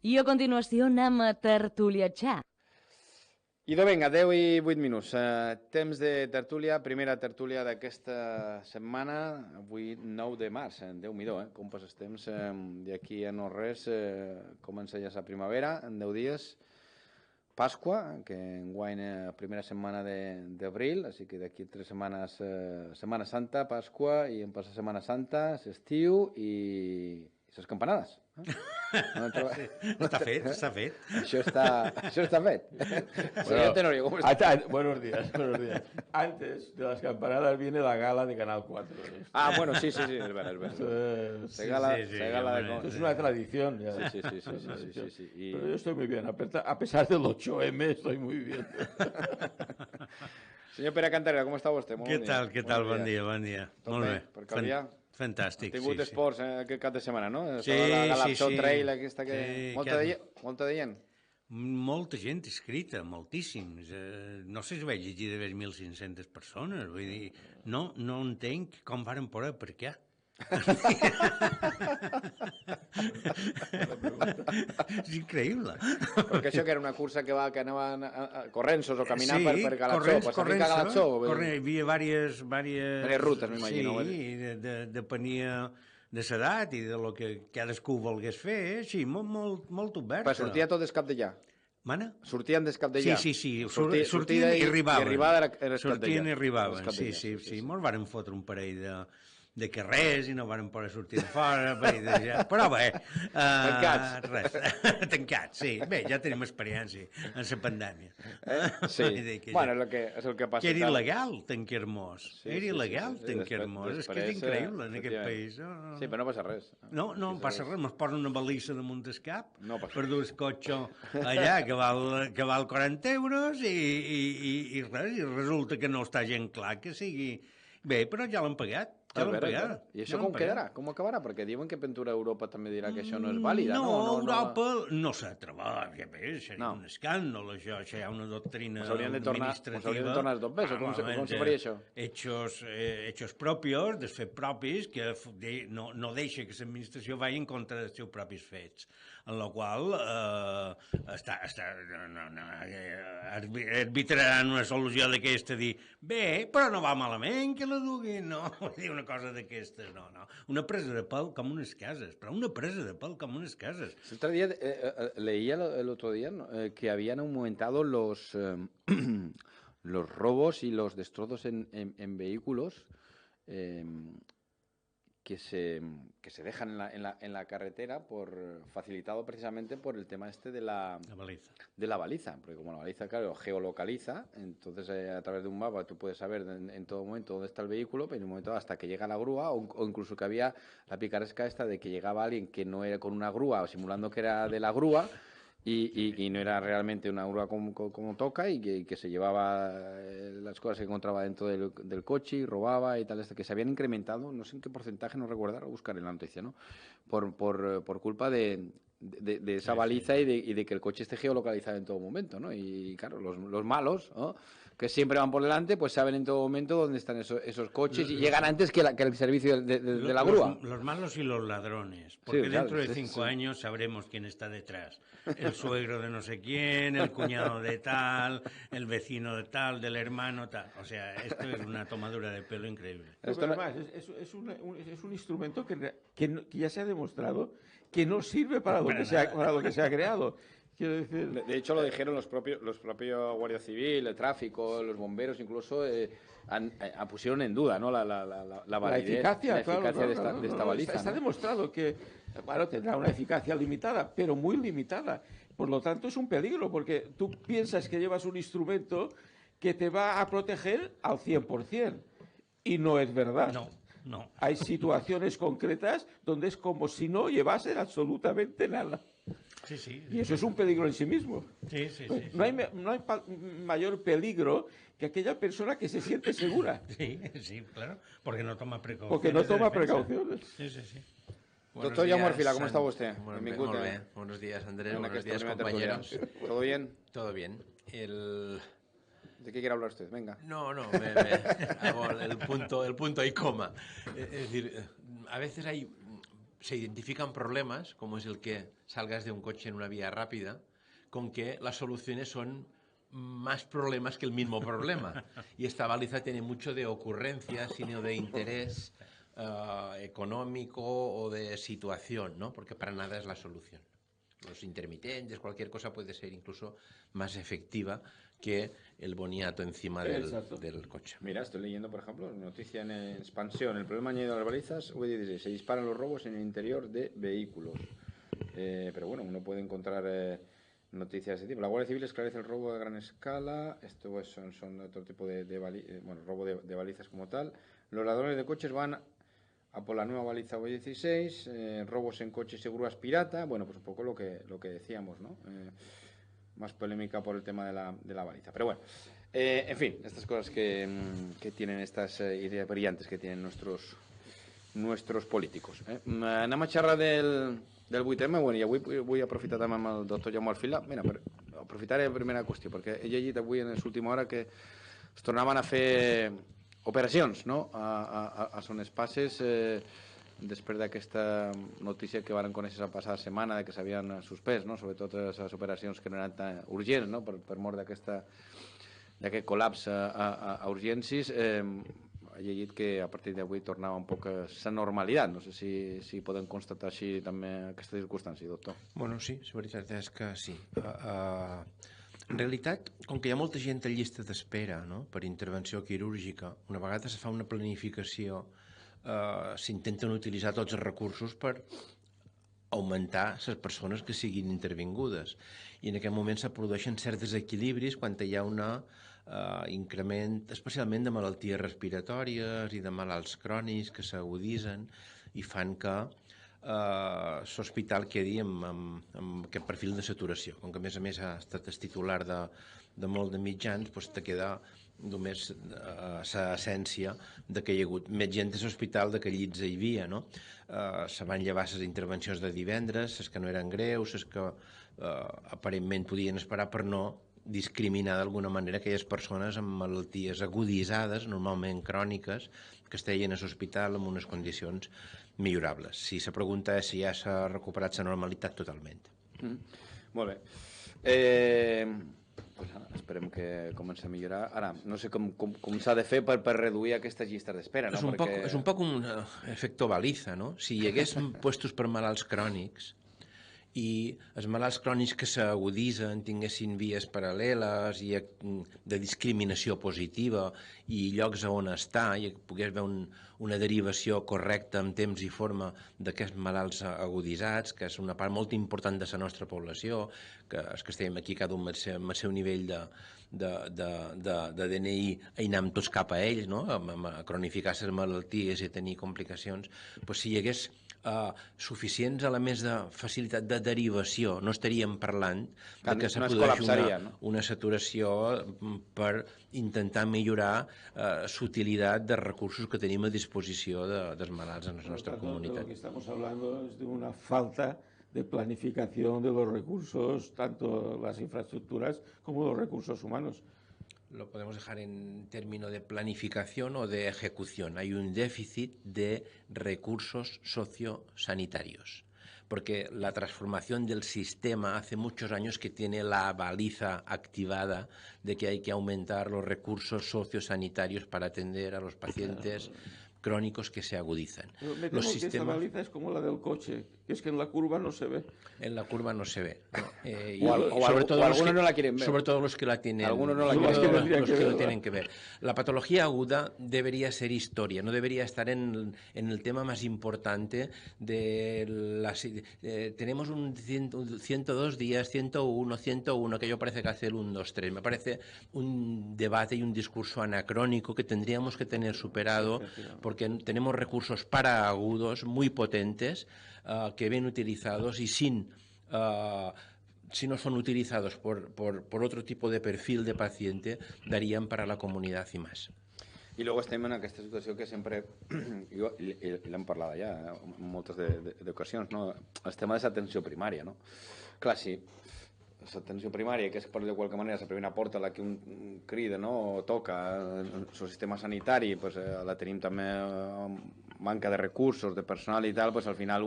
I a continuació anem a tertuliatxar. Idò, vinga, 10 i 8 minuts. Temps de tertúlia, primera tertúlia d'aquesta setmana, avui 9 de març, Déu-m'hi-do, com passa el temps, d'aquí a no res, comença ja la primavera, en 10 dies, Pasqua, que enguany primera setmana d'abril, així que d'aquí 3 setmanes, Setmana Santa, Pasqua, i en passa Setmana Santa, l'estiu i les campanades. Sí, està fet, està fet. Això està fet. Señor Tenorio, ¿cómo está? Buenos días. Antes de las campanadas viene la gala de Canal 4. Ah, bueno, sí, es verdad. Se gala Es una tradición ya. Sí. Pero yo estoy muy bien, a pesar del 8M estoy muy bien. Senyor Pere Cantarella, com està vostè? Què tal? Bon dia. Tot bé? Per Calvià? Fantàstic, sí. Ha tingut esports aquest cap de setmana, no? Sí. La Galapsó Trail aquesta que... Molta de gent? Molta gent inscrita, moltíssims. No sé si vaig llegir de 1.500 persones. Vull dir, no entenc com varen poder per què. És increïble. Perquè això que era una cursa que anaven corrents o caminant per Galapsó. Corrents. Hi havia diverses rutes, m'imagino. Sí, depenia de l'edat i de lo que cadascú volgués fer. Sí, molt obert. Però sortia tot des cap d'allà? Mana? Sortien des cap d'allà? Sí. Sortien i arribaven. I arribada era sortien i arribaven, sí. Molts varen fotre un parell de carrers i no varen poder sortir de fora, però bé... Tancats, sí. Bé, ja tenim experiència en la pandèmia. Sí, bueno, és el que passa. Que era il·legal, Tanquermós. Era il·legal, Tanquermós. És que és increïble en aquest país. Sí, però no passa res. No passa res. Mos posen una balissa damunt del cap per dur el cotxe allà, que val 40 euros i res, i resulta que no està gent clar que sigui... Bé, però ja l'han pagat. I això com quedarà? Com acabarà? Perquè diuen que Pintura Europa també dirà que això no és vàlida. No, Europa no s'ha treballat, que bé, seria un escàndol, això hi ha una doctrina administrativa. S'haurien de tornar els dos pesos, com se faria això? Hechos propios, dels fets propis, que no deixa que l'administració vagi en contra dels seus propis fets, en la qual arbitraran una solució d'aquesta, dir, bé, però no va malament que la duguin, no, dir una cosa d'aquestes, no. Una presa de pèl com unes cases, però una presa de pèl com unes cases. L'altre dia, leía el otro día que habían aumentado los robos y los destrozos en vehículos que se dejan en la carretera facilitado precisamente por el tema este de la baliza, porque como la baliza, claro, geolocaliza, entonces a través de un mapa tú puedes saber en todo momento dónde está el vehículo, pero en un momento hasta que llega la grúa, o incluso que había la picaresca esta de que llegaba alguien que no era con una grúa, o simulando que era de la grúa, y no era realmente una grúa como toca, y que se llevaba las cosas que encontraba dentro del coche y robaba y tal, que se habían incrementado, no sé en qué porcentaje, no recuerdo, ahora buscaré en la noticia, ¿no? Por culpa de esa baliza y de que el coche esté geolocalizado en todo momento, ¿no? Y claro, los malos, ¿no?, que siempre van por delante, pues saben en todo momento dónde están esos coches y llegan antes que el servicio de la grúa. Los malos y los ladrones, porque dentro de 5 años sabremos quién está detrás. El suegro de no sé quién, el cuñado de tal, el vecino de tal, del hermano tal. O sea, esto es una tomadura de pelo increíble. Además, es un instrumento que ya se ha demostrado que no sirve para lo que se ha creado. Quiero decir... De hecho, lo dijeron los propios Guardia Civil, el tráfico, los bomberos, incluso pusieron en duda, ¿no?, la validez, eficacia de esta baliza. Está demostrado que, bueno, tendrá una eficacia limitada, pero muy limitada. Por lo tanto, es un peligro, porque tú piensas que llevas un instrumento que te va a proteger al 100%, y no es verdad. No. Hay situaciones concretas donde es como si no llevasen absolutamente nada. Sí. Y eso es un peligro en sí mismo. Sí. No hay mayor peligro que aquella persona que se siente segura. Sí, claro, porque no toma precauciones. Porque no toma precauciones. Sí. Doctor Jaume Orfila, ¿cómo está usted? Muy bien. Buenos días, Andrés. Buenos días, compañeros. ¿Todo bien? Todo bien. ¿De qué quiere hablar usted? Venga. No, me hago el punto y coma. Es decir, a veces hay se identifican problemas, como es el que salgas de un coche en una vía rápida, con que las soluciones son más problemas que el mismo problema. Y esta baliza tiene mucho de ocurrencia, sino de interés económico o de situación, ¿no? Porque para nada es la solución. Los intermitentes, cualquier cosa puede ser incluso más efectiva que el boniato encima del coche. Mira, estoy leyendo, por ejemplo, noticia en expansión. El problema añadido a las balizas, V16, se disparan los robos en el interior de vehículos. Pero bueno, uno puede encontrar noticias de ese tipo. La Guardia Civil esclarece el robo a gran escala. Esto pues, son otro tipo de robo de balizas como tal. Los ladrones de coches van a por la nueva baliza V16, robos en coches y grúas pirata. Bueno, pues un poco lo que decíamos, ¿no? Más polémica por el tema de la baliza. Pero bueno, en fin, estas cosas que tienen, estas ideas brillantes que tienen nuestros políticos. Anem a xerrar del 8M, bueno, i avui vull aprofitar també amb el doctor Jaume Alfila. Mira, aprofitaré la primera qüestió, perquè he llegit avui en l'última hora que es tornaven a fer operacions, no?, a Son Espases, després d'aquesta notícia que varen conèixer la passada setmana de que s'havien suspès, no?, sobretot les operacions que no eren tan urgents, no?, per mort d'aquest col·lapse a urgències. He llegit que a partir d'avui tornava un poc a la normalitat. No sé si podem constatar així també aquesta circumstància, doctor. Bueno, sí, la veritat és que sí. En realitat, com que hi ha molta gent a llista d'espera, no?, per intervenció quirúrgica, una vegada se fa una planificació, s'intenten utilitzar tots els recursos per augmentar les persones que siguin intervingudes. I en aquest moment se produeixen certs desequilibris quan hi ha un increment, especialment de malalties respiratòries i de malalts crònics que s'aguditzen i fan que l'hospital quedi amb aquest perfil de saturació. Com que a més ha estat titular de molt de mitjans, doncs te queda només l'essència que hi ha hagut més gent a l'hospital de que llits hi havia, no? Se van llevar les intervencions de divendres, les que no eren greus, les que aparentment podien esperar per no discriminar d'alguna manera aquelles persones amb malalties aguditzades, normalment cròniques, que estaven a l'hospital en unes condicions millorables. Si la pregunta és si ja s'ha recuperat la normalitat, totalment. Molt bé. Pues esperem que comenci a millorar. Ara, no sé com s'ha de fer per reduir aquestes llistes d'espera, no? És un poc un efecte baliza, no? Si hi hagués puestos per malalts crònics i els malalts crònics que s'aguditzen tinguessin vies paral·leles i de discriminació positiva i llocs on estar i pogués haver una derivació correcta en temps i forma d'aquests malalts aguditzats, que és una part molt important de la nostra població, que els que estem aquí cada un amb el seu nivell de DNI i anem tots cap a ells, no?, a cronificar les malalties i tenir complicacions. Doncs si hi hagués suficients elements de facilitat de derivació, no estaríem parlant que se produeix una saturació per intentar millorar l'utilitat de recursos que tenim a disposició dels malalts en la nostra comunitat. Lo que estamos hablando es de una falta de planificación de los recursos, tanto las infraestructuras como los recursos humanos. Lo podemos dejar en términos de planificación o de ejecución. Hay un déficit de recursos sociosanitarios, porque la transformación del sistema hace muchos años que tiene la baliza activada de que hay que aumentar los recursos sociosanitarios para atender a los pacientes crónicos que se agudizan. Me temo que esta baliza es como la del coche, que es que en la curva no se ve. En la curva no se ve. ¿No? Algunos no la quieren ver. Sobre todo los que la tienen. Algunos no la quieren ver. Los que lo tienen que ver. La patología aguda debería ser historia, no debería estar en el tema más importante de las... tenemos un 102 días, 101, aquello parece que hace el 1, 2, 3. Me parece un debate y un discurso anacrónico que tendríamos que tener superado, porque tenemos recursos para agudos muy potentes que bien utilizados y si no son utilizados por otro tipo de perfil de paciente, darían para la comunidad y más. I luego estem en aquesta situació que sempre, i l'hem parlat ja en moltes d'ocasions, no? El tema de l'atenció primària, no? Clar, sí, l'atenció primària, que és per de qualque manera la primera porta a la que un crida, no?, o toca el sistema sanitari, pues, la tenim també manca de recursos, de personal i tal, pues al final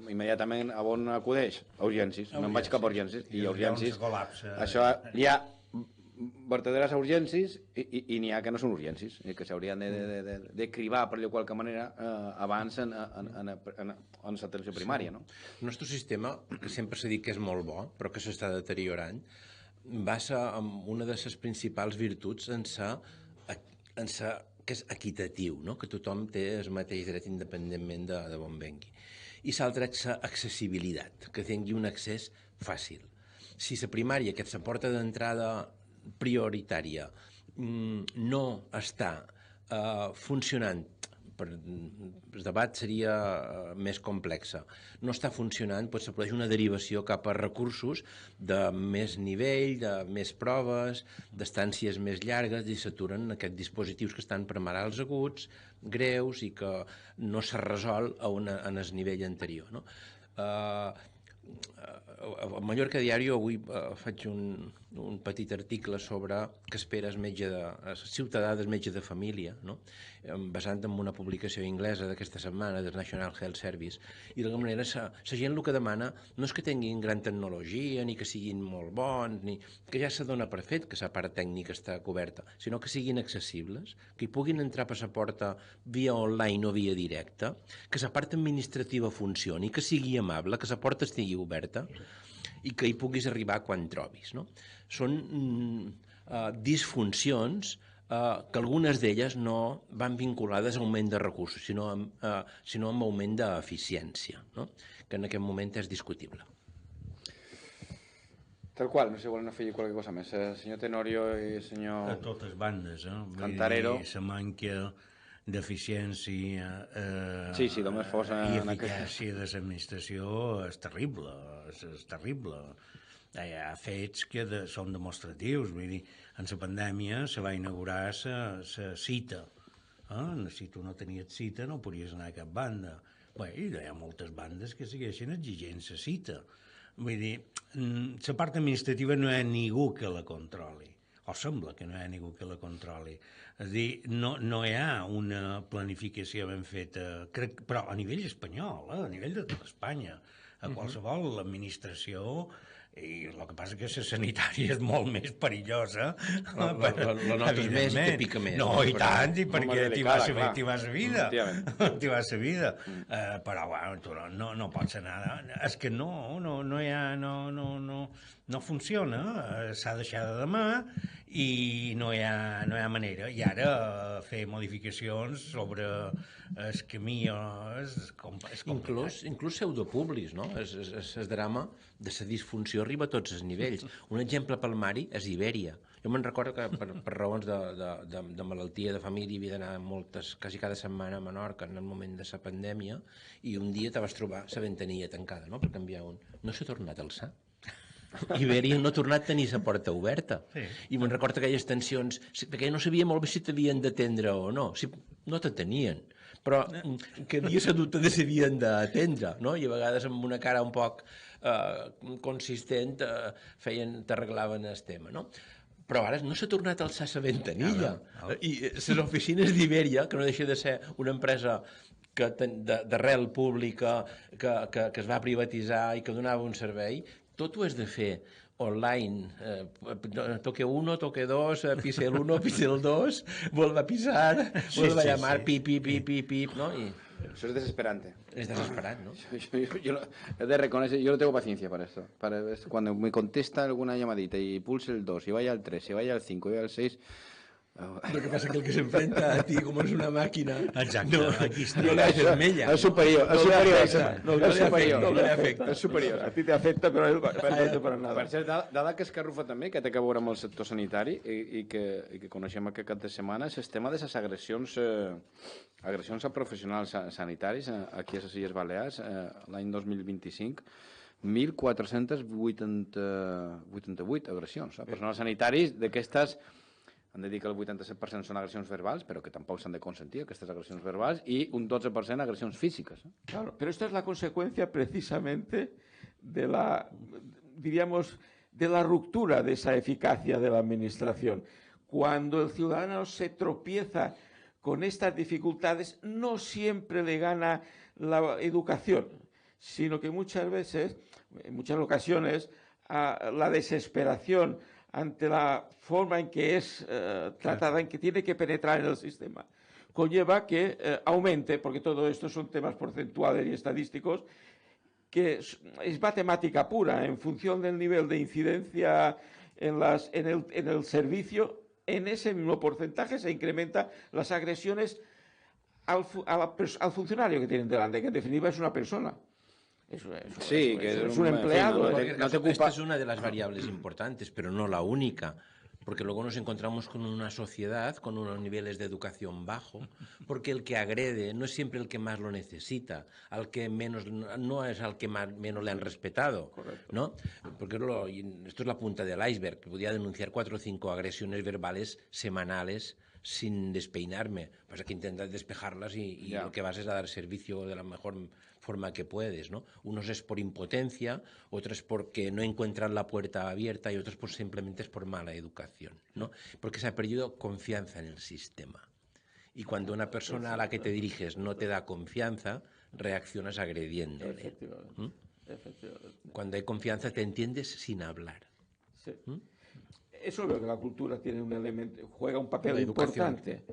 immediatament a on acudeix? A urgències. Me'n vaig cap a urgències. I a urgències, això hi ha verdaderes urgències i n'hi ha que no són urgències, que s'haurien de cribar, per dir-ho de qualque manera, abans en l'atenció primària. No? El nostre sistema, que sempre s'ha dit que és molt bo, però que s'està deteriorant, basa en una de les principals virtuts en ser que és equitatiu, no? Que tothom té el mateix dret independentment de on vengui. I l'altre és l'accessibilitat, que tingui un accés fàcil. Si la primària, que és la porta d'entrada prioritària, no està funcionant, el debat seria més complex, no està funcionant, doncs se produeix una derivació cap a recursos de més nivell, de més proves, d'estàncies més llargues, i s'aturen aquests dispositius que estan per malalts aguts, greus, i que no s'ha resolt en el nivell anterior. No? A Mallorca Diario avui faig un petit article sobre què espera el ciutadà del metge de família, no? Basant en una publicació anglesa d'aquesta setmana del National Health Service, i d'alguna manera la gent el que demana no és que tinguin gran tecnologia ni que siguin molt bons, ni que ja se dona per fet que la part tècnica està coberta, sinó que siguin accessibles, que hi puguin entrar per la porta via online o via directa, que la part administrativa funcioni, que sigui amable, que la porta estigui oberta i que hi puguis arribar quan trobis. No? Són disfuncions que algunes d'elles no van vinculades a augment de recursos, sinó amb augment d'eficiència, no? Que en aquest moment és discutible. Tal qual, no sé si volen afegir qualque cosa més. Senyor Tenorio i senyor... A totes bandes, Cantarero. La manca d'eficiència sí, només fos i eficàcia de l'administració és terrible, és terrible. Hi ha fets que són demostratius, vull dir, en la pandèmia se va inaugurar la cita. Si tu no tenies cita no podies anar a cap banda. Bé, hi ha moltes bandes que segueixen exigint la cita. Vull dir, la part administrativa no hi ha ningú que la controli, o sembla que no hi ha ningú que la controli. És a dir, no hi ha una planificació ben feta, crec, però a nivell espanyol, a nivell de tota Espanya, a qualsevol administració. I el que passa és que la sanitària és molt més perillosa. La notes més i te pica més. No, i tant, i perquè t'hi va la vida. T'hi va la vida. Però, bueno, no pots anar... És que no hi ha... No funciona, s'ha deixat de mà i no hi ha manera. I ara fer modificacions sobre el camí és complicat. Inclús pseudopúblics, no? El drama de la disfunció arriba a tots els nivells. Un exemple palmari és Ibèria. Jo me'n recordo que per raons de malaltia de família havia d'anar quasi cada setmana a Menorca en el moment de la pandèmia, i un dia te vas trobar la ventanilla tancada, no?, per canviar un. No s'ha tornat a alçar. Ibèria no ha tornat a tenir la porta oberta. Sí. I me'n recordo aquelles tensions, perquè no sabia molt bé si t'havien d'atendre o no. Si no t'atenien, però que havia la dubte de si havien d'atendre, no? I a vegades amb una cara un poc consistent t'arreglaven el tema, no? Però ara no s'ha tornat a alçar la ventanilla. I les oficines d'Ibèria, que no deixa de ser una empresa d'arrel pública que es va privatitzar i que donava un servei, tot ho has de fer online, toque 1, toque 2, pise el 1, pise el 2, vuelva a pisar, vuelva a llamar, pip, no? Eso es desesperante. Es desesperante, ¿no? Yo he de reconocer, yo no tengo paciencia para esto. Cuando me contesta alguna llamadita y pulse el 2, y vaya al 3, y vaya al 5, y vaya al 6... Lo que pasa es que el que se enfrenta a ti, como es una máquina, no le haces mella. Es superior. Es superior. A ti te afecta, però a ell no per nada. Per cert, dada que Escarrufa també, que té a veure amb el sector sanitari i que coneixem aquest cap de setmana, és el tema de les agressions a professionals sanitaris aquí a les Illes Balears l'any 2025. 1.488 agressions a personals sanitaris. D'aquestes han de dir que el 87% són agressions verbals, però que tampoc s'han de consentir aquestes agressions verbals, y un 12% agresiones físicas. Claro, pero esta es la consecuencia precisamente de la, diríamos, de la ruptura de esa eficacia de la administración. Cuando el ciudadano se tropieza con estas dificultades no siempre le gana la educación, sino que muchas veces, en muchas ocasiones, la desesperación ante la forma en que es tratada, en que tiene que penetrar en el sistema, conlleva que aumente, porque todo esto son temas porcentuales y estadísticos, que es matemática pura, en función del nivel de incidencia en el servicio, en ese mismo porcentaje se incrementan las agresiones al funcionario que tienen delante, que en definitiva es una persona. Es un empleado. Esta es una de las variables importantes, pero no la única. Porque luego nos encontramos con una sociedad con unos niveles de educación bajo, porque el que agrede no es siempre el que más lo necesita, al que menos no es al que menos le han respetado, ¿no? Porque esto es la punta del iceberg, que podía denunciar 4 o 5 agresiones verbales semanales sin despeinarme. Pasa que intentas despejarlas y lo que vas es a dar servicio de la mejor forma que puedes, ¿no? Unos es por impotencia, otros porque no encuentran la puerta abierta y otros pues simplemente es por mala educación, ¿no? Porque se ha perdido confianza en el sistema. Y cuando una persona a la que te diriges no te da confianza, reaccionas agrediéndole. Efectivamente. Cuando hay confianza te entiendes sin hablar. Sí. Es obvio que la cultura tiene un elemento, juega un papel importante,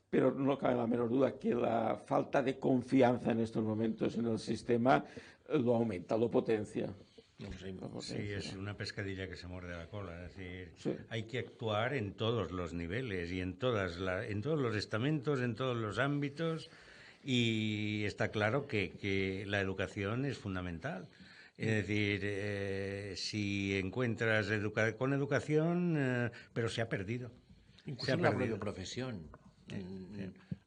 pero no cabe la menor duda que la falta de confianza en estos momentos en el sistema lo aumenta, lo potencia. Sí, es una pescadilla que se muerde la cola. Es decir, hay que actuar en todos los niveles y en todos los estamentos, en todos los ámbitos, y está claro que la educación es fundamental. Es decir, si encuentras con educación, pero se ha perdido. Incluso en la propia profesión.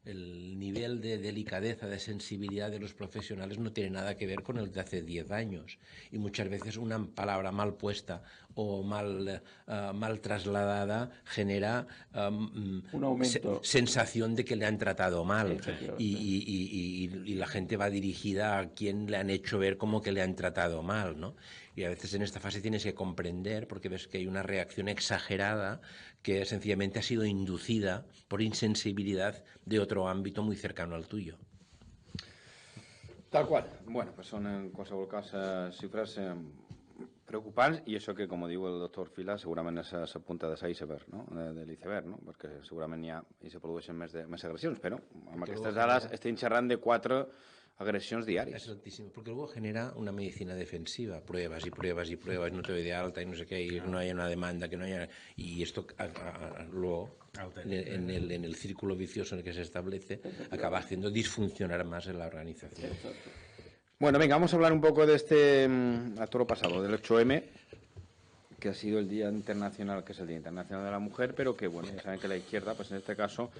El nivel de delicadeza, de sensibilidad de los profesionales no tiene nada que ver con el de hace 10 años. Y muchas veces una palabra mal puesta o mal trasladada genera un aumento. Sensación de que le han tratado mal. Y la gente va dirigida a quien le han hecho ver como que le han tratado mal, ¿no? Y a veces en esta fase tienes que comprender, porque ves que hay una reacción exagerada que sencillamente ha sido inducida por insensibilidad de otro ámbito muy cercano al tuyo. Tal qual. Bueno, pues són en qualsevol cas xifres preocupants, i això que, com diu el doctor Fila, segurament és la punta de l'iceberg, no? De l'iceberg, no? Perquè segurament hi se produeixen més agressions, però amb aquestes dades estem xerrant de 4 agresiones diarias. Es altísimo, porque luego genera una medicina defensiva, pruebas y pruebas y pruebas, no te doy de alta y no sé qué, y no hay una demanda, que no haya... Y esto luego, en el círculo vicioso en el que se establece, acaba haciendo disfuncionar más en la organización. Bueno, venga, vamos a hablar un poco de este a toro pasado, del 8M, que ha sido el Día Internacional, que es el Día Internacional de la Mujer, pero que, bueno, ya saben que la izquierda, pues en este caso...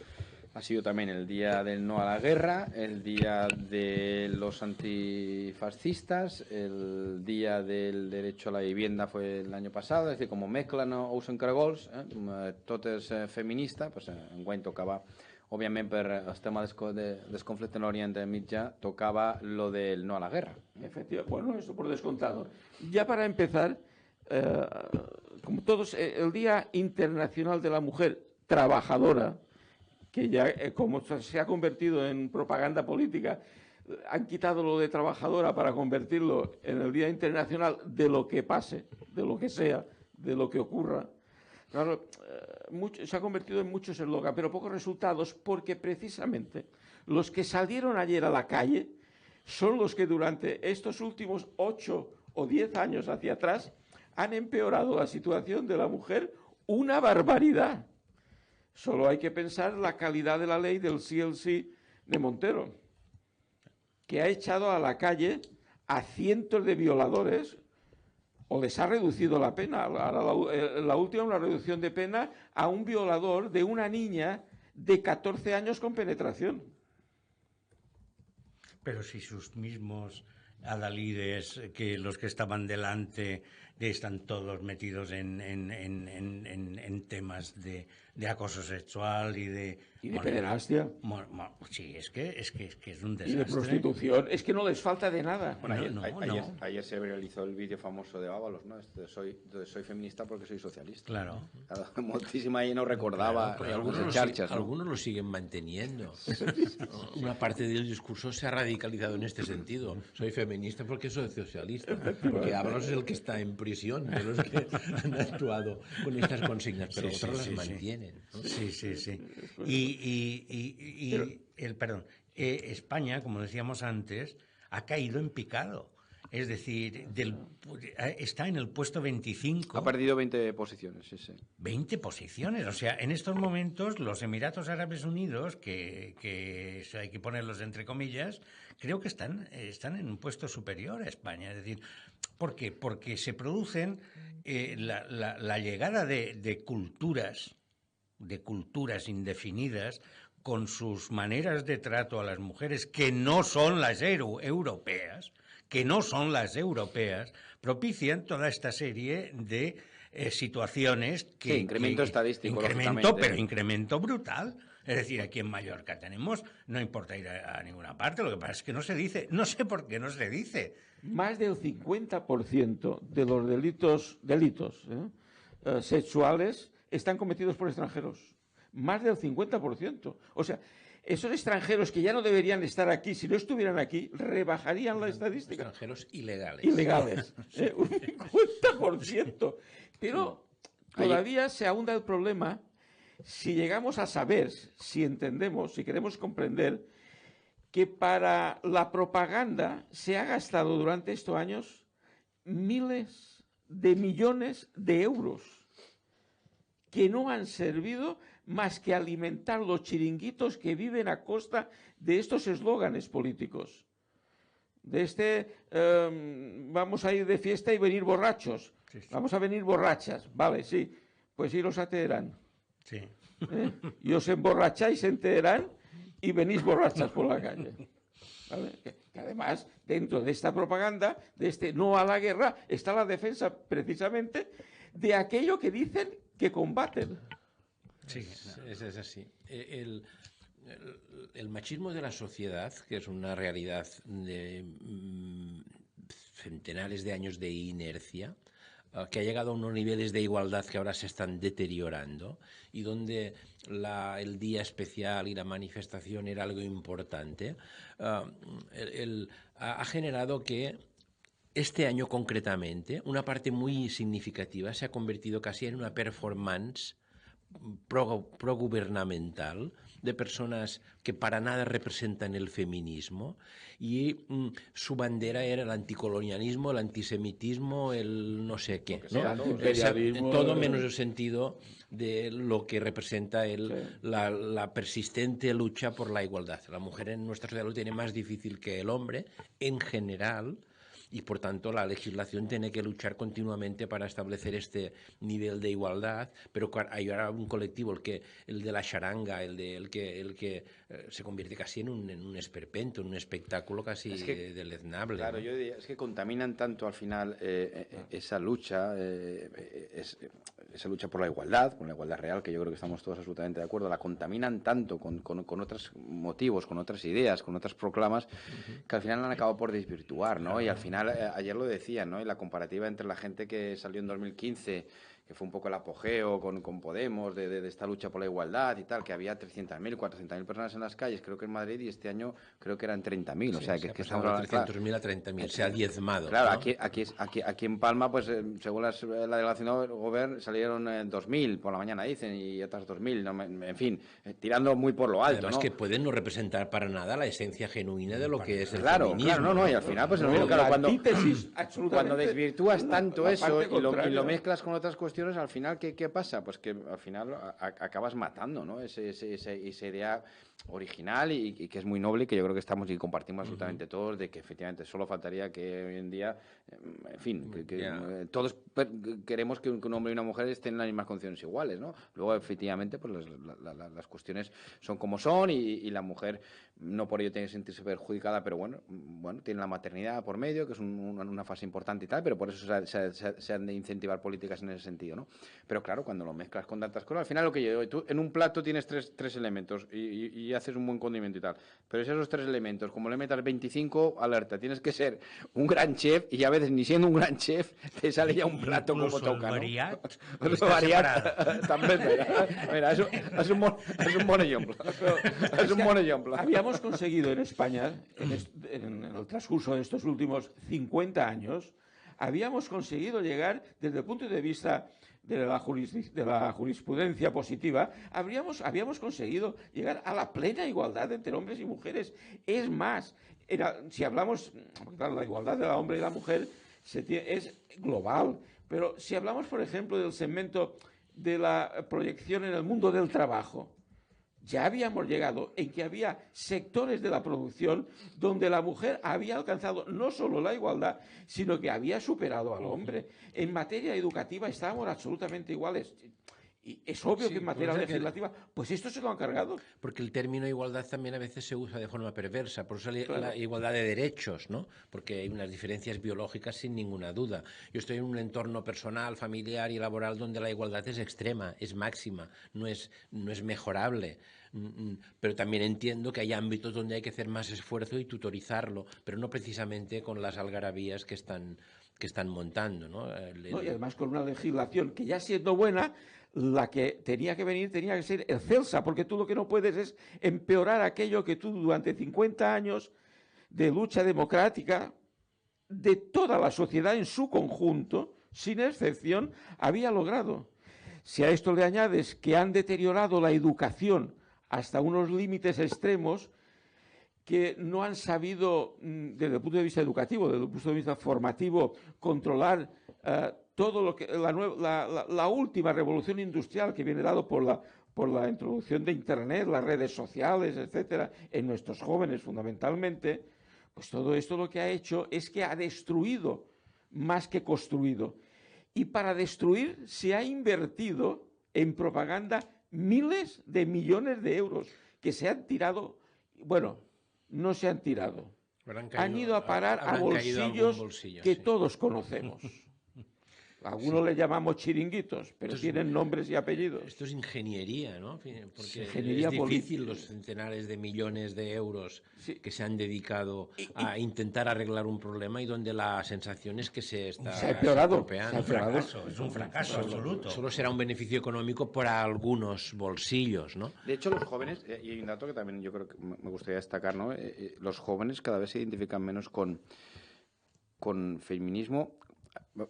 Ha sido también el día del no a la guerra, el día de los antifascistas, el día del derecho a la vivienda fue el año pasado, es decir, como mezclan els encargols, tot és feminista, pues, enguany tocava, òbviament per el tema del conflicte en l'Orient Mitjà, tocava lo del no a la guerra. Efectivamente, bueno, eso por descontado. Ya para empezar, como todos, el Día Internacional de la Mujer Trabajadora, que ya como se ha convertido en propaganda política, han quitado lo de trabajadora para convertirlo en el Día Internacional de lo que pase, de lo que sea, de lo que ocurra. Claro, se ha convertido en muchos eslogan, pero pocos resultados, porque precisamente los que salieron ayer a la calle son los que durante estos últimos 8 o 10 años hacia atrás han empeorado la situación de la mujer una barbaridad. Solo hay que pensar la calidad de la ley del CLC de Montero, que ha echado a la calle a cientos de violadores o les ha reducido la pena. La última, una reducción de pena a un violador de una niña de 14 años con penetración. Pero si sus mismos adalides, que los que estaban delante, están todos metidos en temas de acoso sexual y de pederastia. Sí, es que es un desastre. Y de prostitución, es que no les falta de nada. Bueno, ayer se viralizó el vídeo famoso de Ábalos, ¿no? Soy feminista porque soy socialista. Claro. Muchísima ahí no recordaba. Algunos lo siguen manteniendo. Una parte del discurso se ha radicalizado en este sentido. Soy feminista porque soy socialista. Porque Ábalos es el que está en prisión de los que han actuado con estas consignas, pero otros las mantienen, ¿no? Sí. España, como decíamos antes, ha caído en picado. Es decir, está en el puesto 25. Ha perdido 20 posiciones, sí. 20 posiciones. O sea, en estos momentos los Emiratos Árabes Unidos, que hay que ponerlos entre comillas, creo que están en un puesto superior a España. Es decir, ¿por qué? Porque se producen la llegada de culturas indefinidas con sus maneras de trato a las mujeres que no son las europeas, propician toda esta serie de situaciones que... Sí, incremento estadístico, Incremento brutal. Es decir, aquí en Mallorca no importa ir a ninguna parte, lo que pasa es que no se dice, no sé por qué no se dice. Más del 50% de los delitos sexuales están cometidos por extranjeros. Más del 50%. O sea, esos extranjeros que ya no deberían estar aquí, si no estuvieran aquí, rebajarían la estadística. Extranjeros ilegales. Un 50%. Pero todavía se ahonda el problema si llegamos a saber, si entendemos, si queremos comprender que para la propaganda se ha gastado durante estos años miles de millones de euros que no han servido más que alimentar los chiringuitos que viven a costa de estos eslóganes políticos. De vamos a ir de fiesta y venir borrachos. Sí. Vamos a venir borrachas. Vale, sí. Pues iros a Teherán. Sí. Y os emborracháis en Teherán y venís borrachas por la calle. ¿Vale? Que además, dentro de esta propaganda, de este no a la guerra, está la defensa precisamente de aquello que dicen que combaten. Sí, es así. El machismo de la sociedad, que es una realidad de centenares de años de inercia, que ha llegado a unos niveles de igualdad que ahora se están deteriorando y donde el día especial y la manifestación era algo importante, ha generado que este año concretamente una parte muy significativa se ha convertido casi en una performance progubernamental de personas que para nada representan el feminismo y su bandera era el anticolonialismo, el antisemitismo, el no sé qué, ¿no? Todo menos el sentido de lo que representa la persistente lucha por la igualdad. La mujer en nuestra sociedad lo tiene más difícil que el hombre en general, y por tanto la legislación tiene que luchar continuamente para establecer este nivel de igualdad, pero hay ahora un colectivo, el de la charanga, el que se convierte casi en un esperpento, en un espectáculo casi deleznable. Claro, ¿no? yo diría, es que contaminan tanto al final esa lucha, esa lucha por la igualdad real, que yo creo que estamos todos absolutamente de acuerdo, la contaminan tanto con otros motivos, con otras ideas, con otras proclamas, que al final la han acabado por desvirtuar, ¿no? Y al final, ayer lo decían, ¿no? Y la comparativa entre la gente que salió en 2015, que fue un poco el apogeo con Podemos, de esta lucha por la igualdad y tal, que había 300.000, 400.000 personas en las calles, creo que en Madrid, y este año creo que eran 30.000, sí, o sea, que estamos hablando de 300.000 a 30.000, se ha diezmado. Claro, ¿no? aquí en Palma, pues según la delegación del gobierno, salieron 2.000 por la mañana, dicen, y otras 2.000, ¿no? En fin, tirando muy por lo alto, además, ¿no? que pueden no representar para nada la esencia genuina de lo que es el feminismo. Claro, no, y al final, pues cuando desvirtúas tanto eso y lo mezclas con otras cuestiones, al final, ¿qué pasa? Pues que al final acabas matando, ¿no? Esa idea original y que es muy noble, que yo creo que estamos y compartimos absolutamente todos, de que efectivamente solo faltaría que hoy en día, en fin, que todos queremos que un hombre y una mujer estén en las mismas condiciones iguales, ¿no? Luego, efectivamente, pues las cuestiones son como son y la mujer no por ello tiene que sentirse perjudicada, pero bueno, tiene la maternidad por medio, que es una fase importante y tal, pero por eso se han de incentivar políticas en ese sentido, ¿no? Pero claro, cuando lo mezclas con tantas cosas, al final lo que yo digo, tú en un plato tienes tres elementos y haces un buen condimento y tal, pero si esos 3 elementos, como le metas 25, alerta, tienes que ser un gran chef y a veces ni siendo un gran chef te sale ya un plato como toca, ¿no? També, mira, es un bon ejemplo. Es un buen ejemplo. Habíamos conseguido en España, en el transcurso de estos últimos 50 años, habíamos conseguido llegar, desde el punto de vista de la jurisprudencia positiva, habíamos conseguido llegar a la plena igualdad entre hombres y mujeres. Es más, si hablamos, claro, la igualdad de la hombre y la mujer es global, pero si hablamos, por ejemplo, del segmento de la proyección en el mundo del trabajo, ya habíamos llegado en que había sectores de la producción donde la mujer había alcanzado no solo la igualdad, sino que había superado al hombre. En materia educativa estábamos absolutamente iguales. Y es obvio que en materia legislativa, pues esto se lo han cargado. Porque el término igualdad también a veces se usa de forma perversa, por eso la igualdad de derechos, ¿no? Porque hay unas diferencias biológicas sin ninguna duda. Yo estoy en un entorno personal, familiar y laboral donde la igualdad es extrema, es máxima, no es mejorable. Pero también entiendo que hay ámbitos donde hay que hacer más esfuerzo y tutorizarlo, pero no precisamente con las algarabías que están montando, ¿no? Y además con una legislación que ya siendo buena, la que tenía que venir tenía que ser excelsa, porque tú lo que no puedes es empeorar aquello que tú durante 50 años de lucha democrática de toda la sociedad en su conjunto, sin excepción, había logrado. Si a esto le añades que han deteriorado la educación hasta unos límites extremos, que no han sabido, desde el punto de vista educativo, desde el punto de vista formativo, controlar todo lo que la última revolución industrial que viene dado por la introducción de Internet, las redes sociales, etcétera, en nuestros jóvenes fundamentalmente, pues todo esto lo que ha hecho es que ha destruido más que construido. Y para destruir se ha invertido en propaganda miles de millones de euros que se han tirado, bueno, no se han tirado, han ido a parar a bolsillos que todos conocemos. Algunos le llamamos chiringuitos, pero tienen nombres y apellidos. Esto es ingeniería, ¿no? Porque ingeniería es difícil los centenares de millones de euros que se han dedicado a intentar arreglar un problema y donde la sensación es que se está estropeando. Es un fracaso absoluto. Solo será un beneficio económico para algunos bolsillos, ¿no? De hecho, los jóvenes, y hay un dato que también yo creo que me gustaría destacar, ¿no? Los jóvenes cada vez se identifican menos con feminismo.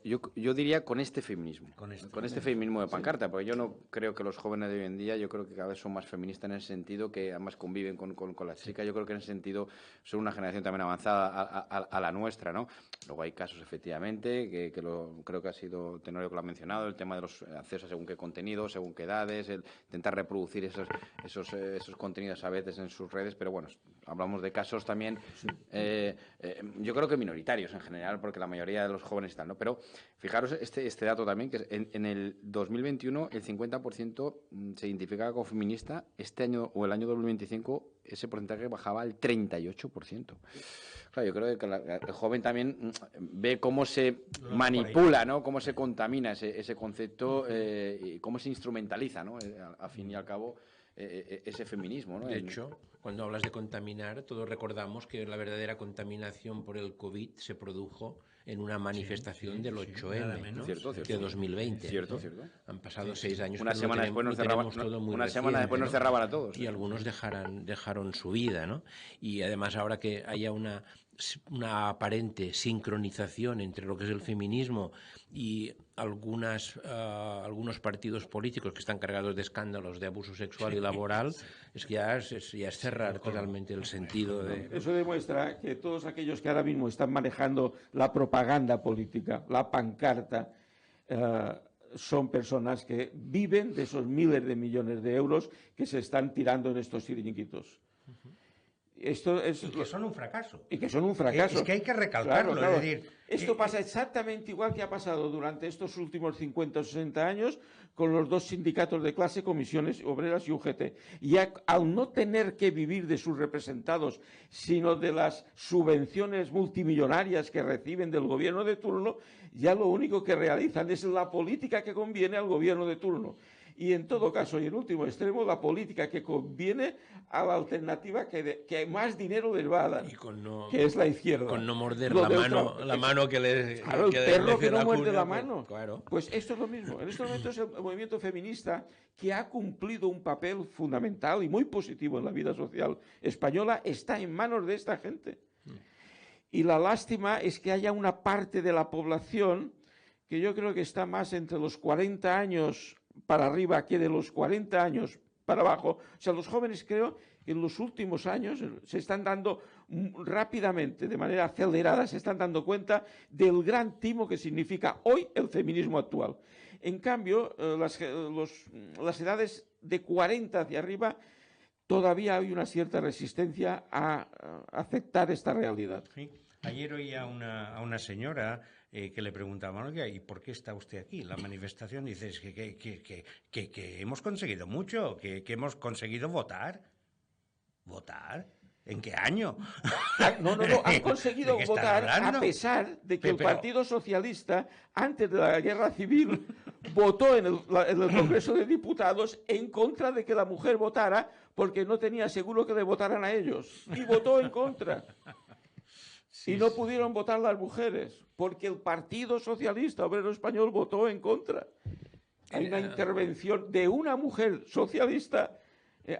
Yo diría con este feminismo, con este feminismo de pancarta, porque yo no creo que los jóvenes de hoy en día, yo creo que cada vez son más feministas en ese sentido, que además conviven con las chicas. Yo creo que en ese sentido son una generación también avanzada a la nuestra, ¿no? Luego hay casos, efectivamente, creo que ha sido Tenorio que lo ha mencionado, el tema de los accesos a según qué contenidos, según qué edades, el intentar reproducir esos contenidos a veces en sus redes, pero bueno, hablamos de casos también, yo creo que minoritarios en general, porque la mayoría de los jóvenes están, ¿no? Pero fijaros este dato también, que en el 2021 el 50% se identificaba como feminista. Este año o el año 2025 ese porcentaje bajaba al 38%. Claro, yo creo que el joven también ve cómo se manipula, ¿no? Cómo se contamina ese concepto y cómo se instrumentaliza, ¿no? Al fin y al cabo, ese feminismo, ¿no? De hecho, cuando hablas de contaminar, todos recordamos que la verdadera contaminación por el COVID se produjo en una manifestación del 8M, ¿no? Cierto. De 2020. Cierto. Han pasado 6 años. Una semana después nos cerraban a todos. Y algunos dejaron su vida, ¿no? Y además ahora que haya una aparente sincronización entre lo que es el feminismo y algunos partidos políticos que están cargados de escándalos de abuso sexual y laboral, es que ya es cerrar totalmente el sentido de... Eso demuestra que todos aquellos que ahora mismo están manejando la propaganda política, la pancarta, son personas que viven de esos miles de millones de euros que se están tirando en estos chiringuitos. Y que son un fracaso. Y que son un fracaso. Es que hay que recalcarlo. Claro. Es decir, Esto pasa exactamente igual que ha pasado durante estos últimos 50 o 60 años con los dos sindicatos de clase, Comisiones Obreras y UGT. Y al no tener que vivir de sus representados, sino de las subvenciones multimillonarias que reciben del gobierno de turno, ya lo único que realizan es la política que conviene al gobierno de turno. Y en todo caso, y en último extremo, la política que conviene a la alternativa que más dinero les va a dar, que es la izquierda. Con no morder la mano que le... Claro, el perro que no muerde la mano. Claro. Pues esto es lo mismo. En este momento es el movimiento feminista que ha cumplido un papel fundamental y muy positivo en la vida social española, está en manos de esta gente. Y la lástima es que haya una parte de la población que yo creo que está más entre los 40 años para arriba que de los 40 años para abajo. O sea, los jóvenes creo que en los últimos años se están dando rápidamente, de manera acelerada, se están dando cuenta del gran timo que significa hoy el feminismo actual. En cambio, las edades de 40 hacia arriba todavía hay una cierta resistencia a aceptar esta realidad. Sí. Ayer oía a una señora que le preguntaban, oiga, ¿y por qué está usted aquí? La manifestación, dice, es que hemos conseguido mucho, que hemos conseguido votar. ¿Votar? ¿En qué año? No, han conseguido votar a pesar de que el Partido Socialista, antes de la Guerra Civil, votó en el Congreso de Diputados en contra de que la mujer votara porque no tenía seguro que le votaran a ellos. Y votó en contra. Y no pudieron votar las mujeres, porque el Partido Socialista Obrero Español votó en contra. Hay una intervención de una mujer socialista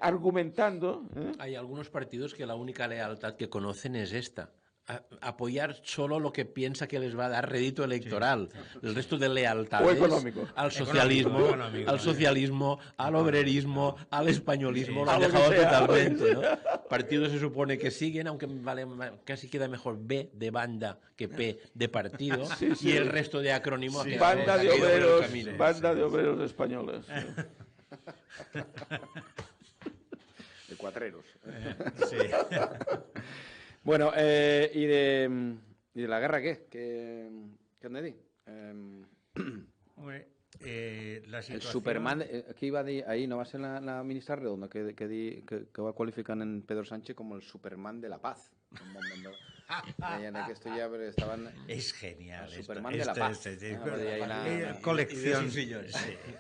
argumentando. Hay algunos partidos que la única lealtad que conocen es esta. Apoyar solo lo que piensa que les va a dar rédito electoral. Sí. El resto de lealtades al socialismo, al obrerismo, al españolismo, lo han dejado totalmente, ¿no? Partidos se supone que siguen, aunque casi queda mejor B de banda que P de partido, y el resto de acrónimos. Banda de obreros españoles. De cuatreros. Sí. Bueno, ¿y de la guerra qué? ¿Qué han de decir? La situación... El Superman, que iba ahí, ¿no va a ser la ministra Redonda que va a qualificar en Pedro Sánchez como el Superman de la paz? Es genial. El Superman de la paz.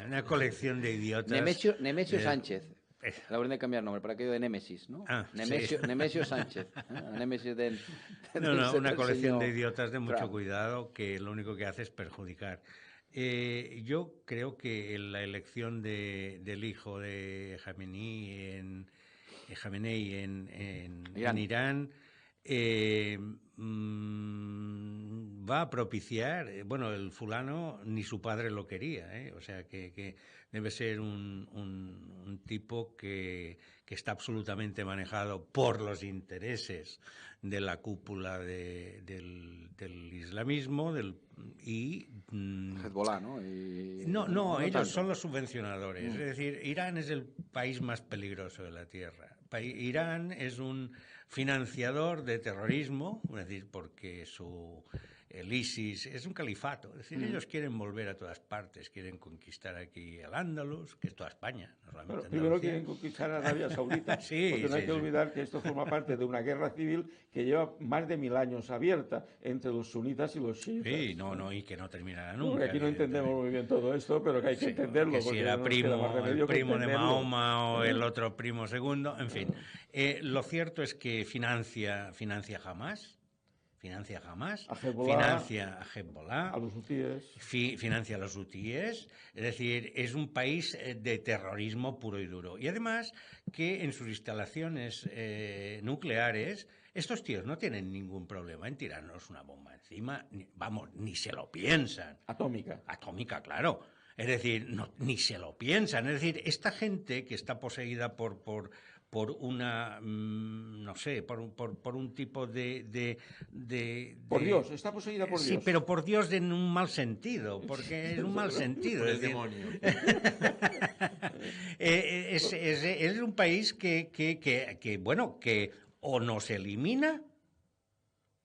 Una colección de idiotas. Nemesio Sánchez. La orden de cambiar nombre, para aquello de Némesis, ¿no? Nemesio Sánchez. Némesis una colección de idiotas de mucho cuidado que lo único que hace es perjudicar. Yo creo que la elección del hijo de Jamenei en Irán va a propiciar, bueno, el fulano ni su padre lo quería, o sea que debe ser un tipo que está absolutamente manejado por los intereses de la cúpula del islamismo y Hezbollah, ¿no? No, ellos son los subvencionadores. Es decir, Irán es el país más peligroso de la Tierra. Irán es un financiador de terrorismo, es decir, porque el ISIS es un califato, es decir, ellos quieren volver a todas partes, quieren conquistar aquí el Ándalus, que es toda España. Pero primero quieren conquistar Arabia Saudita, porque no hay que olvidar que esto forma parte de una guerra civil que lleva más de 1000 años abierta entre los sunitas y los chiitas. Sí, y que no terminará nunca. Aquí no entendemos muy bien todo esto, pero que hay que entenderlo. Que si era el primo de Mahoma o el otro primo segundo, en fin. Lo cierto es que financia Hamas, financia a Hezbollah, a los hutíes, financia a los hutíes, es decir, es un país de terrorismo puro y duro. Y además que en sus instalaciones nucleares, estos tíos no tienen ningún problema en tirarnos una bomba encima, ni se lo piensan. Atómica, claro. Es decir, ni se lo piensan. Es decir, esta gente que está poseída por una, no sé, por un tipo de... Por Dios, está poseída por Dios. Sí, pero por Dios en un mal sentido, porque es un mal sentido. Es el demonio. Es un país que, bueno, que o nos elimina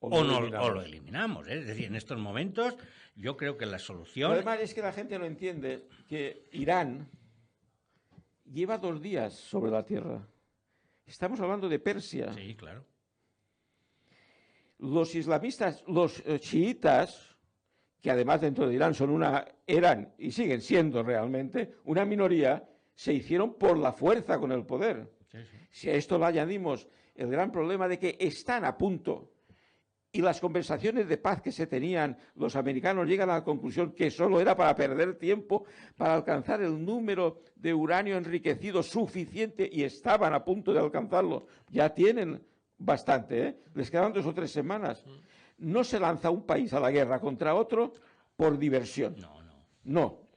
o lo eliminamos. Es decir, en estos momentos yo creo que la solución... Además es que la gente no entiende que Irán lleva 2 días sobre la tierra. Estamos hablando de Persia. Sí, claro. Los islamistas, los chiitas, que además dentro de Irán eran y siguen siendo realmente una minoría, se hicieron por la fuerza con el poder. Sí, sí. Si a esto le añadimos el gran problema de que están a punto y las conversaciones de paz que se tenían, los americanos llegan a la conclusión que solo era para perder tiempo, para alcanzar el número de uranio enriquecido suficiente, y estaban a punto de alcanzarlo. Ya tienen bastante, ¿eh? Les quedan 2 o 3 semanas. No se lanza un país a la guerra contra otro por diversión. No,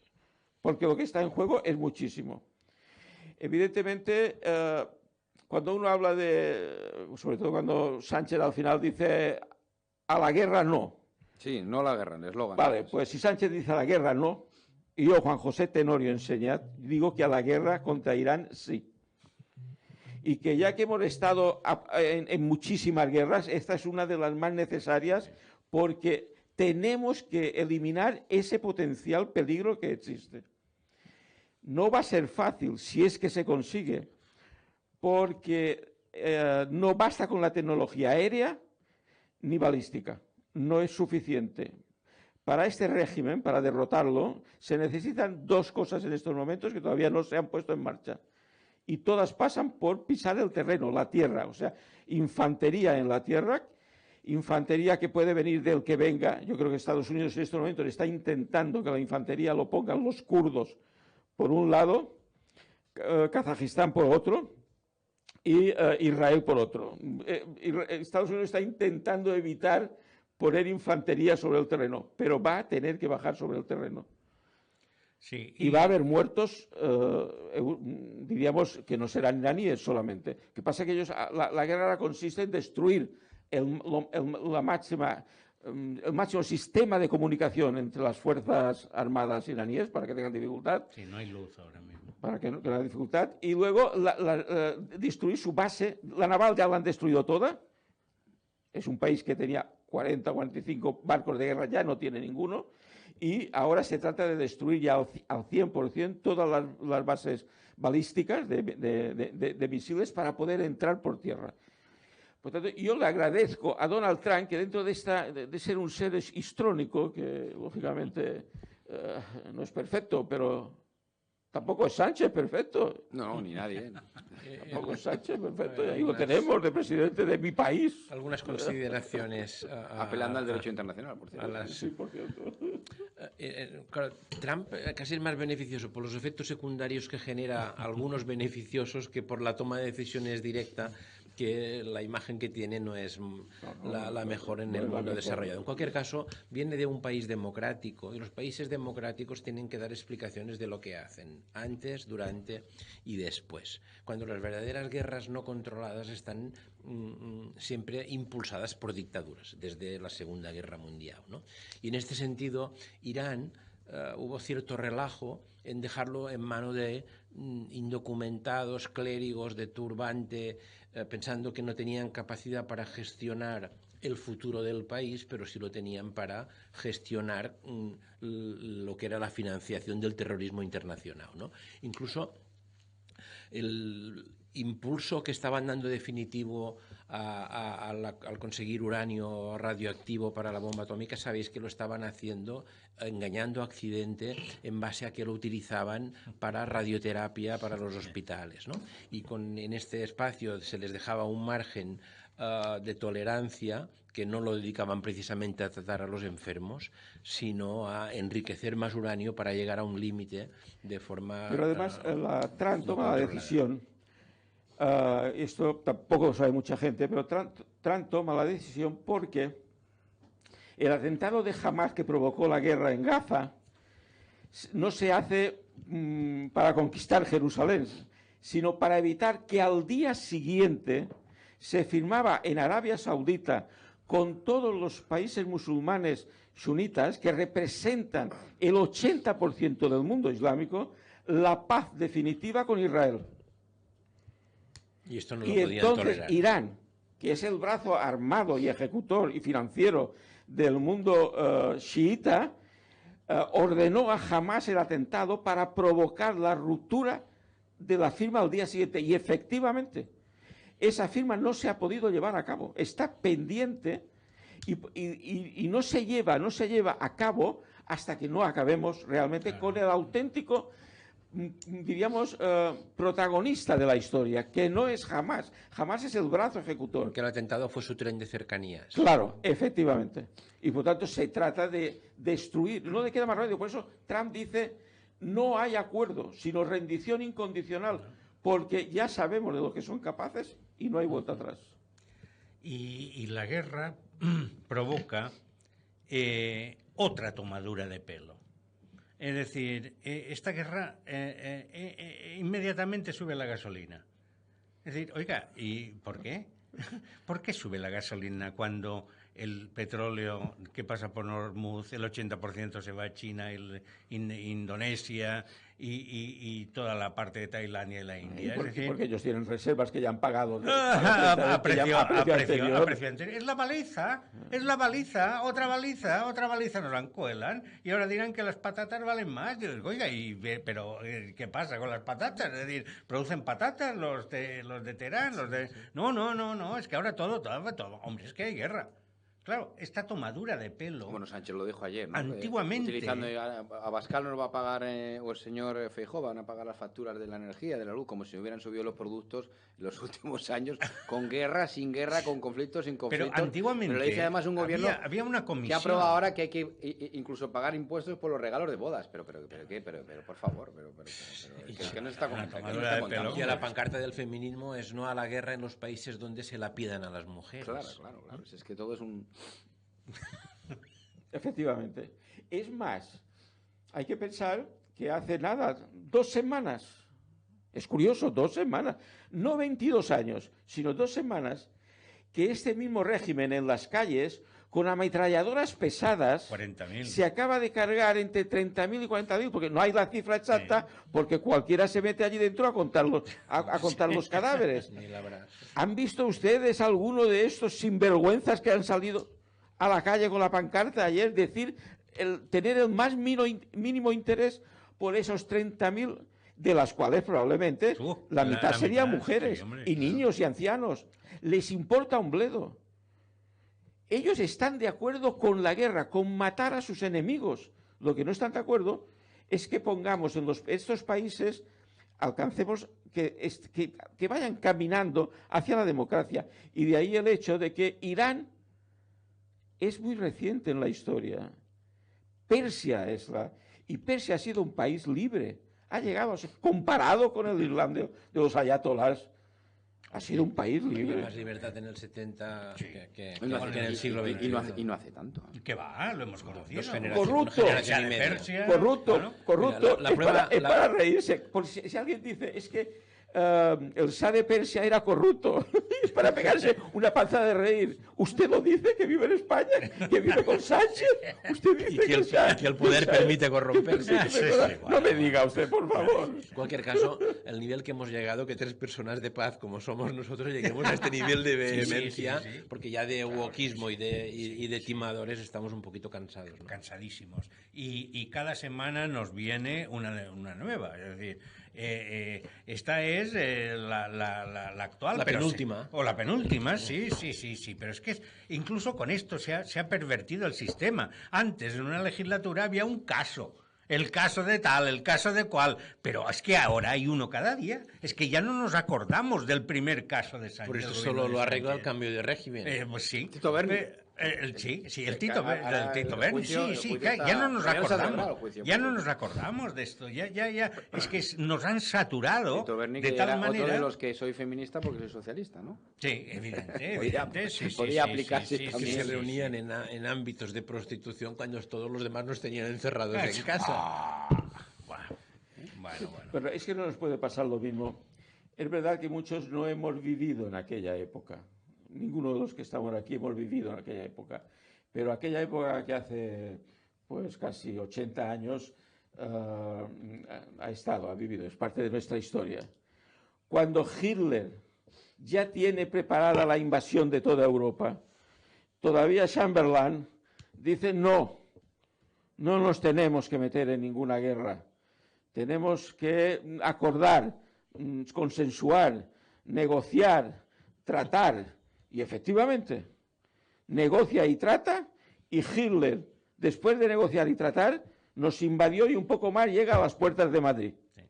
porque lo que está en juego es muchísimo. Evidentemente, cuando uno habla sobre todo cuando Sánchez al final dice a la guerra no. Sí, no a la guerra, el eslogan. Vale, pues si Sánchez dice a la guerra no, y yo, Juan José Tenorio Enseñat, digo que a la guerra contra Irán sí. Y que ya que hemos estado en muchísimas guerras, esta es una de las más necesarias, porque tenemos que eliminar ese potencial peligro que existe. No va a ser fácil si es que se consigue, porque no basta con la tecnología aérea ni balística. No es suficiente. Para este régimen, para derrotarlo, se necesitan 2 cosas en estos momentos que todavía no se han puesto en marcha. Y todas pasan por pisar el terreno, la tierra. O sea, infantería en la tierra, infantería que puede venir del que venga. Yo creo que Estados Unidos en estos momentos está intentando que la infantería lo pongan los kurdos por un lado, Kazajistán por otro, y Israel por otro. Estados Unidos está intentando evitar poner infantería sobre el terreno, pero va a tener que bajar sobre el terreno. Sí, y va a haber muertos, diríamos que no serán iraníes solamente. Lo que pasa es que ellos, la guerra consiste en destruir el máximo sistema de comunicación entre las fuerzas armadas iraníes para que tengan dificultad. Sí, no hay luz ahora mismo. Para que no tengan dificultad. Y luego destruir su base. La naval ya la han destruido toda. Es un país que tenía 40 o 45 barcos de guerra, ya no tiene ninguno. Y ahora se trata de destruir ya al 100% todas las bases balísticas de misiles para poder entrar por tierra. Por tanto, yo le agradezco a Donald Trump que dentro de ser un ser histrónico, que lógicamente no es perfecto, pero tampoco es Sánchez perfecto. No, ni nadie. Tampoco es Sánchez perfecto. Y ahí lo tenemos de presidente de mi país. Algunas consideraciones. Apelando al derecho internacional, por cierto. Sí, por cierto. Claro, Trump casi es más beneficioso por los efectos secundarios que genera, algunos beneficiosos, que por la toma de decisiones directa, que la imagen que tiene no es la mejor en el mundo desarrollado. En cualquier caso, viene de un país democrático, y los países democráticos tienen que dar explicaciones de lo que hacen, antes, durante y después. Cuando las verdaderas guerras no controladas están siempre impulsadas por dictaduras, desde la Segunda Guerra Mundial, ¿no? Y en este sentido, Irán, hubo cierto relajo en dejarlo en mano de indocumentados, clérigos de turbante, pensando que no tenían capacidad para gestionar el futuro del país, pero sí lo tenían para gestionar lo que era la financiación del terrorismo internacional, ¿no? Incluso el impulso que estaban dando definitivo al conseguir uranio radioactivo para la bomba atómica, sabéis que lo estaban haciendo engañando a Occidente en base a que lo utilizaban para radioterapia para los hospitales, ¿no? Y en este espacio se les dejaba un margen de tolerancia, que no lo dedicaban precisamente a tratar a los enfermos, sino a enriquecer más uranio para llegar a un límite de forma... Pero además Trump toma la decisión, esto tampoco lo sabe mucha gente, pero Trump toma la decisión porque el atentado de Hamas que provocó la guerra en Gaza no se hace para conquistar Jerusalén, sino para evitar que al día siguiente se firmaba en Arabia Saudita con todos los países musulmanes sunitas que representan el 80% del mundo islámico, la paz definitiva con Israel. Y esto no lo podían entonces tolerar. Irán, que es el brazo armado y ejecutor y financiero del mundo chiita, ordenó a Hamás el atentado para provocar la ruptura de la firma al día siguiente. Y efectivamente, esa firma no se ha podido llevar a cabo. Está pendiente y no se lleva a cabo hasta que no acabemos realmente con el auténtico, diríamos, protagonista de la historia, que no es Hamás. Hamás es el brazo ejecutor. Porque el atentado fue su tren de cercanías. Claro, efectivamente. Y por tanto se trata de destruir, no le queda más remedio. Por eso Trump dice, no hay acuerdo, sino rendición incondicional, porque ya sabemos de lo que son capaces y no hay vuelta atrás. Y la guerra provoca otra tomadura de pelo. Es decir, esta guerra inmediatamente sube la gasolina. Es decir, oiga, ¿y por qué? ¿Por qué sube la gasolina cuando el petróleo que pasa por Hormuz, el 80% se va a China, Indonesia y toda la parte de Tailandia y la India? Porque ellos tienen reservas que ya han pagado. A precio anterior. Es la baliza, otra baliza nos la cuelan y ahora dirán que las patatas valen más. Yo digo, oiga, pero ¿qué pasa con las patatas? Es decir, ¿producen patatas los de Teherán? No, es que ahora todo, hombre, es que hay guerra. Claro, esta tomadura de pelo... Bueno, Sánchez lo dijo ayer, ¿no? Antiguamente... Utilizando Abascal no lo va a pagar, o el señor Feijóo van a pagar las facturas de la energía, de la luz, como si hubieran subido los productos en los últimos años, con guerra, sin guerra, con conflictos, sin conflictos. Pero antiguamente... Pero le dice además un gobierno había una comisión... que ha aprobado ahora que hay que incluso pagar impuestos por los regalos de bodas. Pero por favor, ¿qué nos está contando? Y a la pancarta del feminismo es no a la guerra en los países donde se la pidan a las mujeres. Claro. Es que todo es un... Efectivamente. Es más, hay que pensar que hace nada, 2 semanas, es curioso, 2 semanas, no 22 años, sino 2 semanas, que este mismo régimen en las calles, con ametralladoras pesadas, 40.000. se acaba de cargar entre 30.000 y 40.000, porque no hay la cifra exacta, porque cualquiera se mete allí dentro a contar los cadáveres. ¿Han visto ustedes alguno de estos sinvergüenzas que han salido a la calle con la pancarta ayer, tener el más mínimo interés por esos 30.000, de las cuales probablemente la mitad serían mujeres, y niños y ancianos? Les importa un bledo. Ellos están de acuerdo con la guerra, con matar a sus enemigos. Lo que no están de acuerdo es que pongamos en estos países, alcancemos que vayan caminando hacia la democracia. Y de ahí el hecho de que Irán es muy reciente en la historia. Persia y Persia ha sido un país libre. Ha llegado a ser, comparado con el Islam de los ayatolás, ha sido un país libre. Más libertad en el 70 que en el siglo XX. Y no hace tanto. ¿Qué va? Lo hemos conocido. Corrupto. Corrupto. Es para reírse. Por si alguien dice, es que el Shah de Persia era corrupto, es para pegarse una panza de reír. Usted lo dice, que vive en España, que vive con Sánchez. Usted dice que el poder permite corromperse. No me diga usted, por favor. En cualquier caso, el nivel que hemos llegado, que 3 personas de paz como somos nosotros lleguemos a este nivel de vehemencia, porque ya de wokismo y de timadores estamos un poquito cansados, ¿no? Cansadísimos. Y cada semana nos viene una nueva. Es decir, esta es la actual. La penúltima. O la penúltima, sí. Pero es que incluso con esto se ha pervertido el sistema. Antes, en una legislatura, había un caso. El caso de tal, el caso de cual. Pero es que ahora hay uno cada día. Es que ya no nos acordamos del primer caso de Sánchez. Por eso solo lo arregla el cambio de régimen. Pues sí. Tito Berni. El Tito Berni, sí, ya no nos acordamos. Ya no nos acordamos de esto. Ya. Es que nos han saturado Tito Berni, de que tal era manera. Otro de los que soy feminista porque soy socialista, ¿no? Sí, evidente. Podría aplicarse Que también. se reunían en ámbitos de prostitución cuando todos los demás nos tenían encerrados en casa. Bueno. Pero es que no nos puede pasar lo mismo. Es verdad que muchos no hemos vivido en aquella época. Ninguno de los que estamos aquí hemos vivido en aquella época. Pero aquella época que hace pues casi 80 años ha vivido, es parte de nuestra historia. Cuando Hitler ya tiene preparada la invasión de toda Europa. Todavía Chamberlain dice no nos tenemos que meter en ninguna guerra. Tenemos que acordar, consensuar, negociar, tratar. Y efectivamente, negocia y trata, y Hitler, después de negociar y tratar, nos invadió y un poco más llega a las puertas de Madrid. Sí.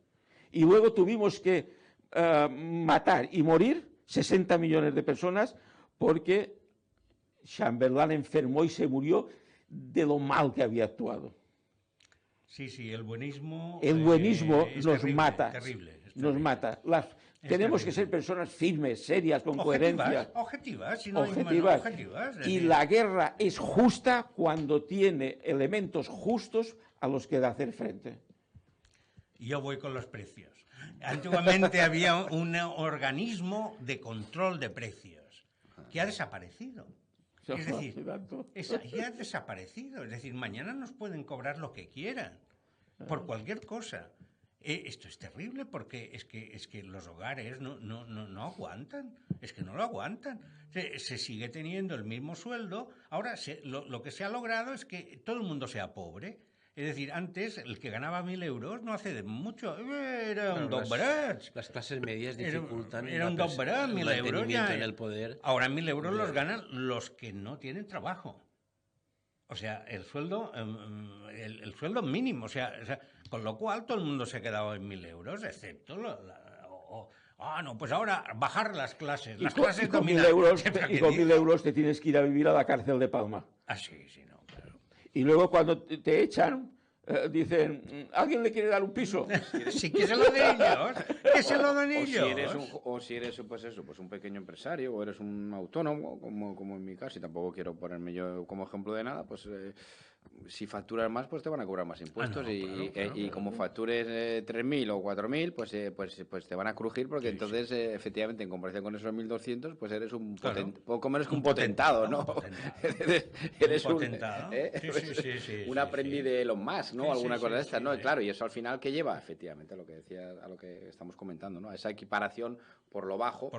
Y luego tuvimos que matar y morir 60 millones de personas porque Chamberlain enfermó y se murió de lo mal que había actuado. Sí, el buenismo... El buenismo nos terrible, mata. Terrible, nos mata. Tenemos que ser personas firmes, serias, con coherencia. Objetivas. Y la guerra es justa cuando tiene elementos justos a los que hacer frente. Yo voy con los precios. Antiguamente había un organismo de control de precios que ha desaparecido. Es decir, ya ha desaparecido. Es decir, mañana nos pueden cobrar lo que quieran, por cualquier cosa. Esto es terrible porque es que los hogares no aguantan. Es que no lo aguantan. Se sigue teniendo el mismo sueldo. Ahora lo que se ha logrado es que todo el mundo sea pobre. Es decir, antes el que ganaba 1.000 euros no hace de mucho, era un dobrat. Las clases medias dificultan era un dobrat, 1.000 euros ya. En el poder. Ahora 1.000 euros los ganan los que no tienen trabajo. O sea, el sueldo mínimo. O sea, con lo cual todo el mundo se ha quedado en 1.000 euros, excepto no, pues ahora bajar las clases. Las clases con 1.000 euros te tienes que ir a vivir a la cárcel de Palma. Ah, sí, no. Y luego cuando te echan, dicen, ¿alguien le quiere dar un piso? Sí, que se lo den ellos, que se lo den ellos. O si eres pues un pequeño empresario o eres un autónomo, como en mi caso, y tampoco quiero ponerme yo como ejemplo de nada, pues si facturas más, pues te van a cobrar más impuestos. Y como factures 3.000 o 4.000, pues te van a crujir porque entonces, efectivamente, en comparación con esos 1.200, pues eres poco menos que un potentado, ¿no? Eres un potentado. Un aprendiz de Elon Musk, ¿no? Alguna cosa de estas, ¿no? Claro, y eso al final, ¿qué lleva? Efectivamente, a lo que estamos comentando, ¿no? A esa equiparación por lo bajo.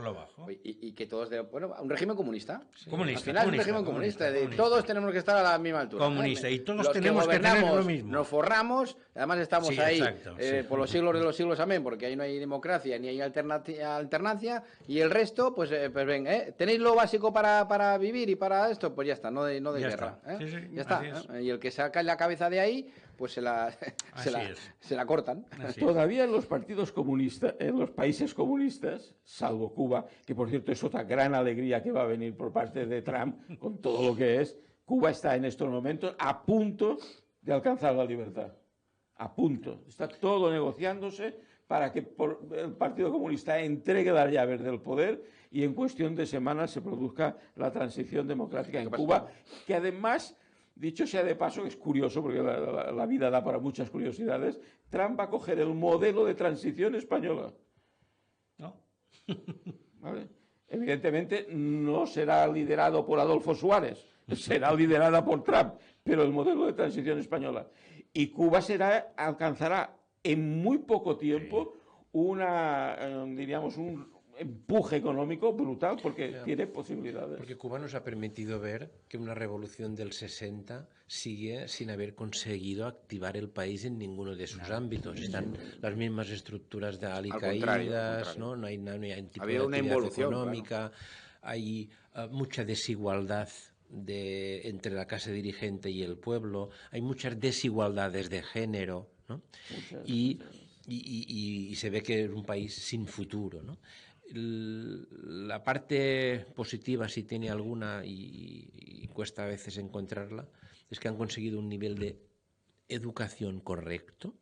Y que todos un régimen comunista. Al final es un régimen comunista. Todos tenemos que estar a la misma altura. Comunista. Y todos tenemos que tener lo mismo. Nos forramos, además estamos ahí por los siglos de los siglos, amén, porque ahí no hay democracia ni hay alternancia, y el resto, pues ven, ¿tenéis lo básico para vivir y para esto? Pues ya está, no de guerra. Ya está. Y el que saca la cabeza de ahí, pues se la cortan. Todavía en los partidos comunistas, en los países comunistas, salvo Cuba, que por cierto es otra gran alegría que va a venir por parte de Trump, con todo lo que es, Cuba está en estos momentos a punto de alcanzar la libertad. A punto. Está todo negociándose para que el Partido Comunista entregue las llaves del poder y en cuestión de semanas se produzca la transición democrática en Cuba, que además, dicho sea de paso, es curioso porque la vida da para muchas curiosidades, Trump va a coger el modelo de transición española. ¿No? ¿Vale? Evidentemente no será liderado por Adolfo Suárez, será liderada por Trump, pero el modelo de transición española. Y Cuba alcanzará en muy poco tiempo un empuje económico brutal porque tiene posibilidades. Porque Cuba nos ha permitido ver que una revolución del 60 sigue sin haber conseguido activar el país en ninguno de sus ámbitos. Están las mismas estructuras de alicaídas, ¿no? No hay tipo de actividad económica, hay mucha desigualdad entre la clase dirigente y el pueblo, hay muchas desigualdades de género, ¿no? Y se ve que es un país sin futuro, ¿no? La parte positiva, si tiene alguna, y cuesta a veces encontrarla, es que han conseguido un nivel de educación correcto,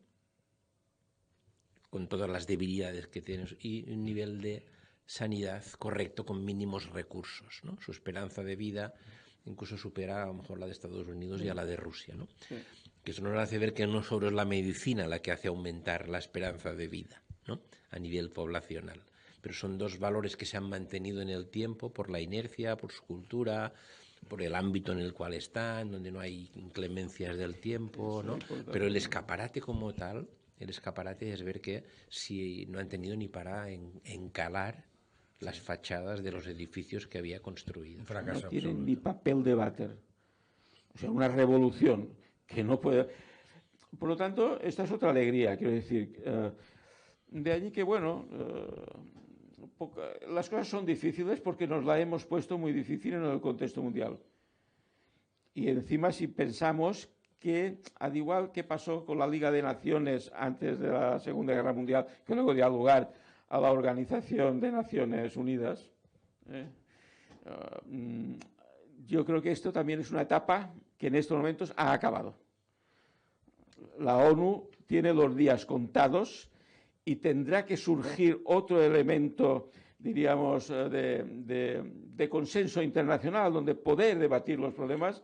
con todas las debilidades que tiene, y un nivel de sanidad correcto con mínimos recursos, ¿no? Su esperanza de vida incluso supera a lo mejor la de Estados Unidos y a la de Rusia, ¿no? Que eso nos hace ver que no solo es la medicina la que hace aumentar la esperanza de vida, ¿no? A nivel poblacional, pero son dos valores que se han mantenido en el tiempo por la inercia, por su cultura, por el ámbito en el cual están, donde no hay inclemencias del tiempo, ¿no? Pero el escaparate como tal, el escaparate es ver que si no han tenido ni para encalar las fachadas de los edificios que había construido. No tienen ni papel de váter. O sea, una revolución que no puede... Por lo tanto, esta es otra alegría, quiero decir. De allí que, bueno, las cosas son difíciles porque nos la hemos puesto muy difícil en el contexto mundial. Y encima, si pensamos que, al igual que pasó con la Liga de Naciones antes de la Segunda Guerra Mundial, que luego dio lugar a la Organización de Naciones Unidas, yo creo que esto también es una etapa que en estos momentos ha acabado. La ONU tiene los días contados y tendrá que surgir otro elemento, diríamos, de consenso internacional, donde poder debatir los problemas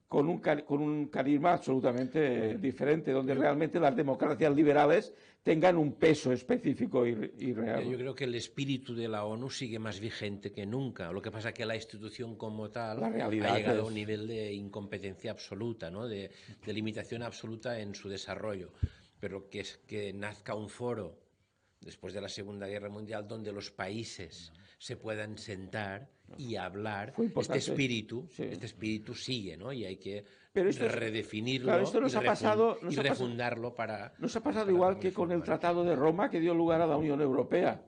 con un carisma absolutamente diferente, donde realmente las democracias liberales tengan un peso específico y real. Yo creo que el espíritu de la ONU sigue más vigente que nunca. Lo que pasa es que la institución como tal ha llegado a un nivel de incompetencia absoluta, ¿no? de limitación absoluta en su desarrollo. Pero que nazca un foro después de la Segunda Guerra Mundial donde los países se puedan sentar y hablar, este espíritu sigue, ¿no? Y hay que redefinirlo, claro, esto nos ha pasado, y refundarlo para... Nos ha pasado igual que con el Tratado de Roma que dio lugar a la Unión Europea.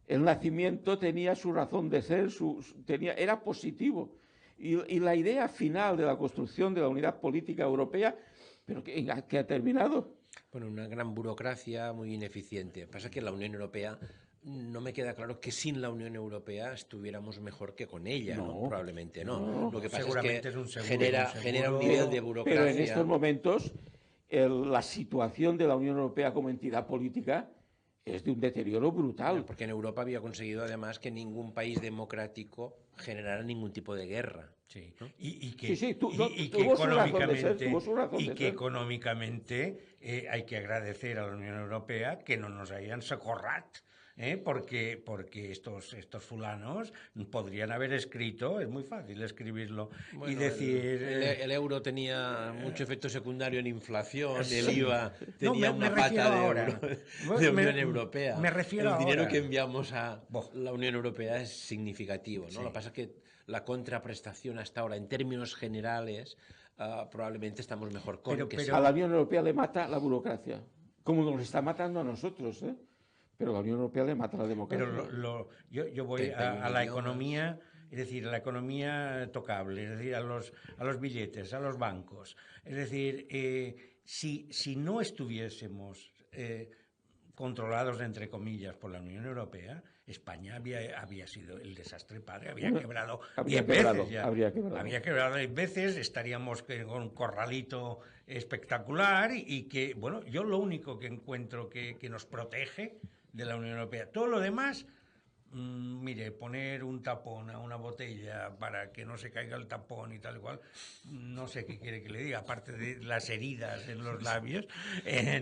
El nacimiento tenía su razón de ser, era positivo. Y la idea final de la construcción de la unidad política europea, pero que ha terminado. Bueno, una gran burocracia muy ineficiente. Pasa que la Unión Europea... No me queda claro que sin la Unión Europea estuviéramos mejor que con ella, ¿no? Probablemente no. Lo que pasa es que genera un nivel de burocracia. Pero en estos momentos la situación de la Unión Europea como entidad política es de un deterioro brutal. Porque en Europa había conseguido además que ningún país democrático generara ningún tipo de guerra. Sí, ¿no? Y que económicamente hay que agradecer a la Unión Europea que no nos hayan socorrat. Porque estos fulanos podrían haber escrito, es muy fácil escribirlo, y decir... El euro tenía mucho efecto secundario en inflación, el IVA tenía una pata de euro de Unión Europea. Me refiero el dinero que enviamos a la Unión Europea es significativo, ¿no? Lo que pasa es que la contraprestación hasta ahora, en términos generales, probablemente estamos mejor con que... A la Unión Europea le mata la burocracia, como nos está matando a nosotros, Pero la Unión Europea le mata la democracia. Pero yo voy a la economía, es decir, a la economía tocable, es decir, a los billetes, a los bancos. Es decir, si no estuviésemos controlados, entre comillas, por la Unión Europea, España había sido el desastre padre, había quebrado 10 veces ya. Había quebrado 10 veces, estaríamos con un corralito espectacular y que, bueno, yo lo único que encuentro que nos protege de la Unión Europea. Todo lo demás, mire, poner un tapón a una botella para que no se caiga el tapón y tal cual, no sé qué quiere que le diga, aparte de las heridas en los labios,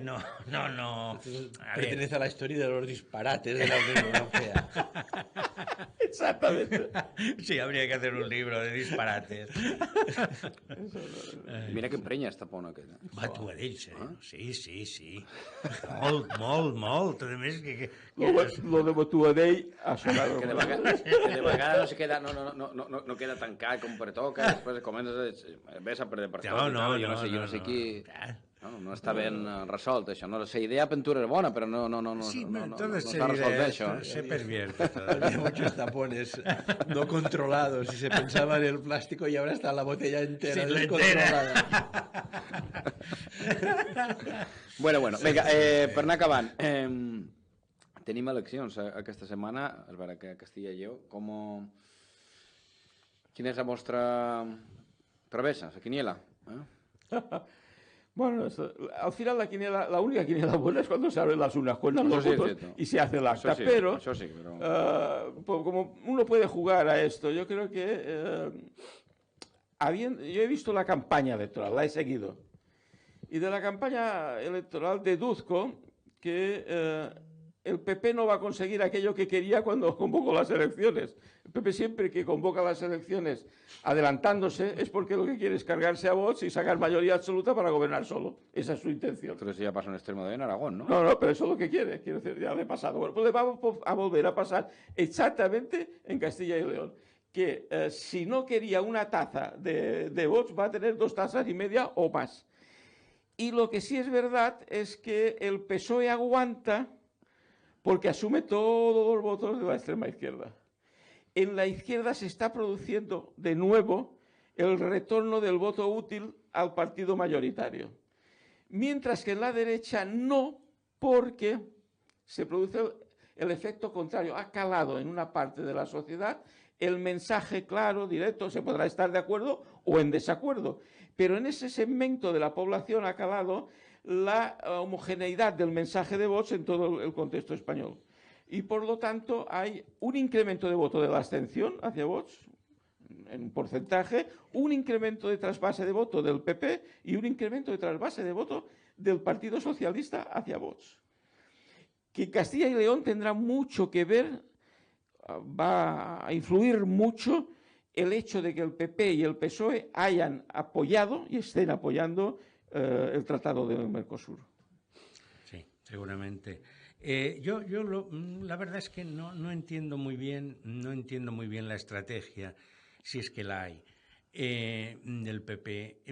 no. Pertenece a la historia de los disparates de la Unión Europea. Exactamente. Sí, habría que hacer un libro de disparates. Mira que emprenya esta pona aquest. Va, t'ho ha dit, sí. Molt. A més que... Lo de Botuadell ha sonat. Que de vegades no se queda, no queda tancat com pertoca, després comences ves a perder per tot. Jo no sé qui... No està ben resolt, això. La idea de pintura és bona, però no està resolt bé, això. Se pervierte. Había muchos tapones no controlados y se pensaba en el plástico y ahora está la botella entera descontrolada. Bueno, vinga, per anar acabant. Tenim eleccions aquesta setmana, es veurà que a Castilla i Lleó. Quina és la vostra travessa, la quiniela? Bueno, al final la única quiniela buena es cuando se abren las urnas, cuentan los votos y se hace el acta. Pero como uno puede jugar a esto, yo creo que yo he visto la campaña electoral, la he seguido. Y de la campaña electoral deduzco que el PP no va a conseguir aquello que quería cuando convocó las elecciones. El PP siempre que convoca las elecciones adelantándose es porque lo que quiere es cargarse a Vox y sacar mayoría absoluta para gobernar solo. Esa es su intención. Pero eso ya pasó en Extremadura y en Aragón, ¿no? No, pero eso es lo que quiere. Quiero decir, ya le ha pasado. Bueno, pues le va a volver a pasar exactamente en Castilla y León. Que si no quería una taza de Vox, va a tener 2 tazas y media o más. Y lo que sí es verdad es que el PSOE aguanta porque asume todos los votos de la extrema izquierda. En la izquierda se está produciendo de nuevo el retorno del voto útil al partido mayoritario. Mientras que en la derecha no, porque se produce el efecto contrario. Ha calado en una parte de la sociedad el mensaje claro, directo, se podrá estar de acuerdo o en desacuerdo. Pero en ese segmento de la población ha calado la homogeneidad del mensaje de Vox en todo el contexto español. Y por lo tanto hay un incremento de voto de la abstención hacia Vox, en porcentaje, un incremento de trasvase de voto del PP y un incremento de trasvase de voto del Partido Socialista hacia Vox. Que Castilla y León tendrá mucho que ver, va a influir mucho el hecho de que el PP y el PSOE hayan apoyado y estén apoyando el Tratado de Mercosur. Sí, seguramente. La verdad es que no entiendo muy bien la estrategia, si es que la hay, del PP.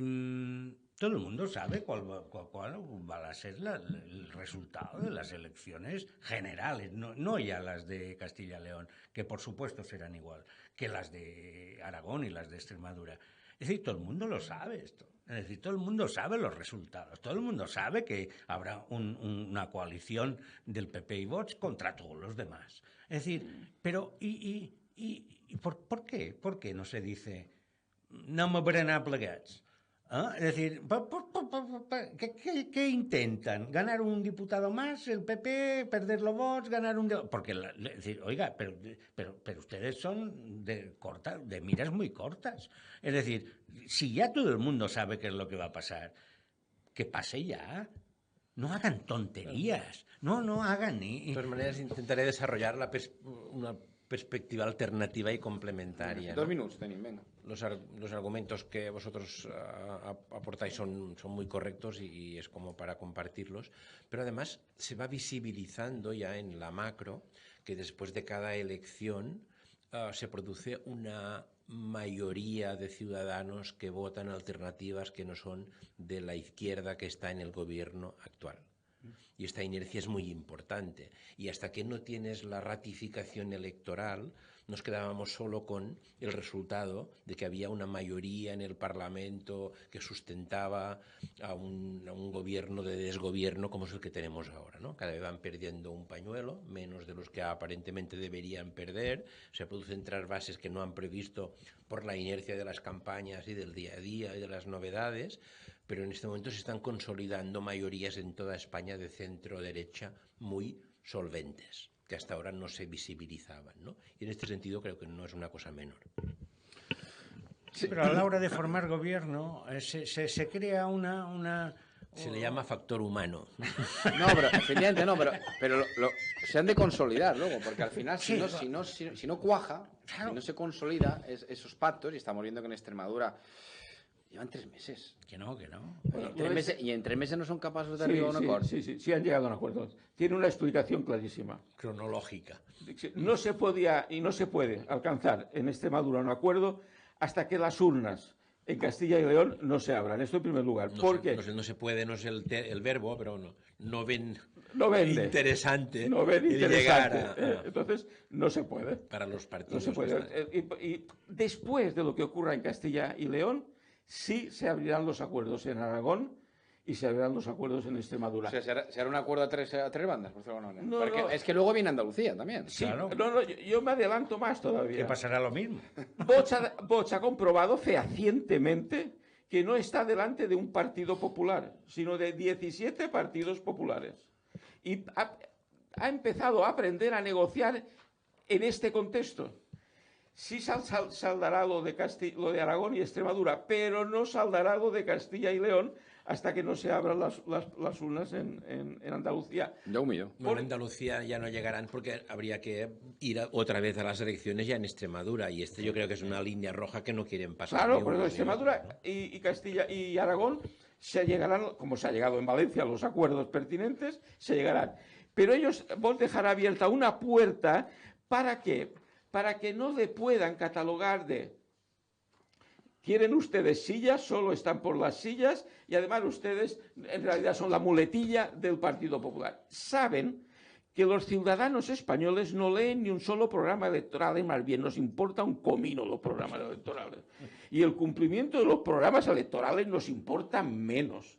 Todo el mundo sabe cuál va a ser el resultado de las elecciones generales, no ya las de Castilla y León, que por supuesto serán igual que las de Aragón y las de Extremadura. Es decir, todo el mundo lo sabe esto. Es decir, todo el mundo sabe los resultados. Todo el mundo sabe que habrá una coalición del PP y Vox contra todos los demás. Es decir, pero ¿por qué? ¿Por qué no se dice no moverán a plegats? ¿Ah? Es decir, ¿qué intentan? ¿Ganar un diputado más, el PP, perder los votos, ganar un... Porque, es decir, oiga, pero ustedes son de miras muy cortas. Es decir, si ya todo el mundo sabe qué es lo que va a pasar, que pase ya. No hagan tonterías. No hagan ni... De todas maneras, intentaré desarrollar una perspectiva alternativa y complementaria. 2 minutos, Denis, venga. Los argumentos que vosotros aportáis son muy correctos y es como para compartirlos, pero además se va visibilizando ya en la macro que después de cada elección se produce una mayoría de ciudadanos que votan alternativas que no son de la izquierda que está en el gobierno actual. Y esta inercia es muy importante. Y hasta que no tienes la ratificación electoral, nos quedábamos solo con el resultado de que había una mayoría en el Parlamento que sustentaba a un gobierno de desgobierno como es el que tenemos ahora, ¿no? Cada vez van perdiendo un pañuelo, menos de los que aparentemente deberían perder, se producen trasvases que no han previsto por la inercia de las campañas y del día a día y de las novedades, pero en este momento se están consolidando mayorías en toda España de centro-derecha muy solventes, que hasta ahora no se visibilizaban, ¿no? Y en este sentido creo que no es una cosa menor. Sí, pero a la hora de formar gobierno se crea una... Se le llama factor humano. No, pero efectivamente no, pero se han de consolidar luego, porque al final si no cuaja, claro, si no se consolida esos pactos, y estamos viendo que en Extremadura llevan 3 meses. Que no. Y en 3 meses no son capaces de arribar a un acuerdo. Sí, han llegado a un acuerdo. Tiene una explicación clarísima. Cronológica. No se podía y no se puede alcanzar en Extremadura un acuerdo hasta que las urnas en Castilla y León no se abran. Esto en primer lugar. ¿Por qué? No se puede, no es el verbo, pero no ven interesante. Llegar entonces, no se puede. Para los partidos. No se puede. Y después de lo que ocurra en Castilla y León, sí se abrirán los acuerdos en Aragón y se abrirán los acuerdos en Extremadura. O sea, se hará un acuerdo a tres bandas, por decirlo de alguna manera. Porque es que luego viene Andalucía también. Sí, claro. Yo me adelanto más todavía. Que pasará lo mismo. Vox ha comprobado fehacientemente que no está delante de un partido popular, sino de 17 partidos populares. Y ha empezado a aprender a negociar en este contexto. Sí saldrá lo de Aragón y Extremadura, pero no saldrá lo de Castilla y León hasta que no se abran las urnas en Andalucía. Ya un millón. Bueno, en Andalucía ya no llegarán porque habría que ir otra vez a las elecciones ya en Extremadura, y yo creo que es una línea roja que no quieren pasar. Claro, pero Extremadura y Castilla y Aragón se llegarán, como se ha llegado en Valencia, los acuerdos pertinentes, se llegarán. Pero ellos van a dejar abierta una puerta para que no le puedan catalogar de quieren ustedes sillas, solo están por las sillas, y además ustedes en realidad son la muletilla del Partido Popular. Saben que los ciudadanos españoles no leen ni un solo programa electoral, y más bien nos importa un comino los programas electorales. Y el cumplimiento de los programas electorales nos importa menos.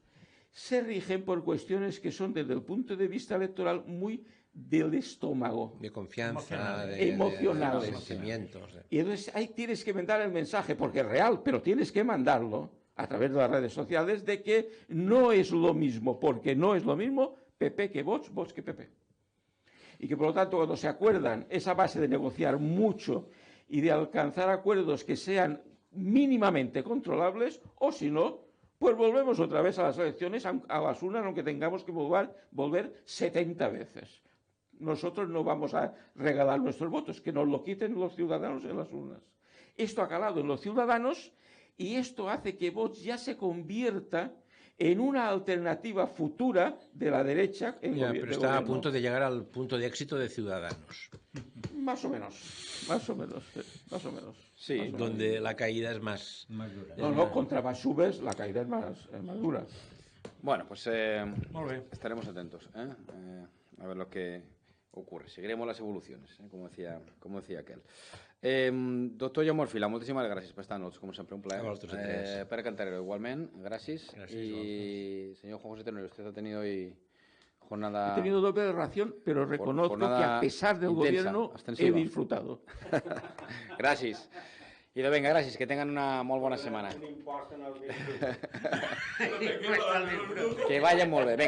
Se rigen por cuestiones que son desde el punto de vista electoral muy del estómago. De confianza, emocionales. De sentimientos. Y entonces ahí tienes que mandar el mensaje, porque es real, pero tienes que mandarlo a través de las redes sociales, de que no es lo mismo, porque no es lo mismo PP que Vox, Vox que PP. Y que por lo tanto cuando se acuerdan esa base de negociar mucho y de alcanzar acuerdos que sean mínimamente controlables, o si no, pues volvemos otra vez a las elecciones, a las urnas, aunque tengamos que volver 70 veces. Nosotros no vamos a regalar nuestros votos, que nos lo quiten los ciudadanos en las urnas. Esto ha calado en los ciudadanos y esto hace que Vox ya se convierta en una alternativa futura de la derecha en gobierno. Pero está a punto de llegar al punto de éxito de Ciudadanos. Más o menos. Sí, más o menos. Sí, más o donde menos. la caída es más dura. No, contra más subes, la caída es más dura. Bueno, pues Molt bé. estaremos atentos a ver lo que ocurre. Seguiremos las evoluciones, como decía aquel. Doctor Jaume Orfila, moltíssimes gràcies per estar amb nosaltres, com sempre, un plaer. A vosotros tres. Pere Cantarero, igualment, gracias. Gracias, Y señor Juan José Tenorio, usted ha tenido hoy jornada... He tenido doble ración, pero reconozco que a pesar del intensa, gobierno extensiva. he disfrutado. Gràcies. I de venga, gràcies, que tengan una molt bona setmana. Que vayan molt bé, venga.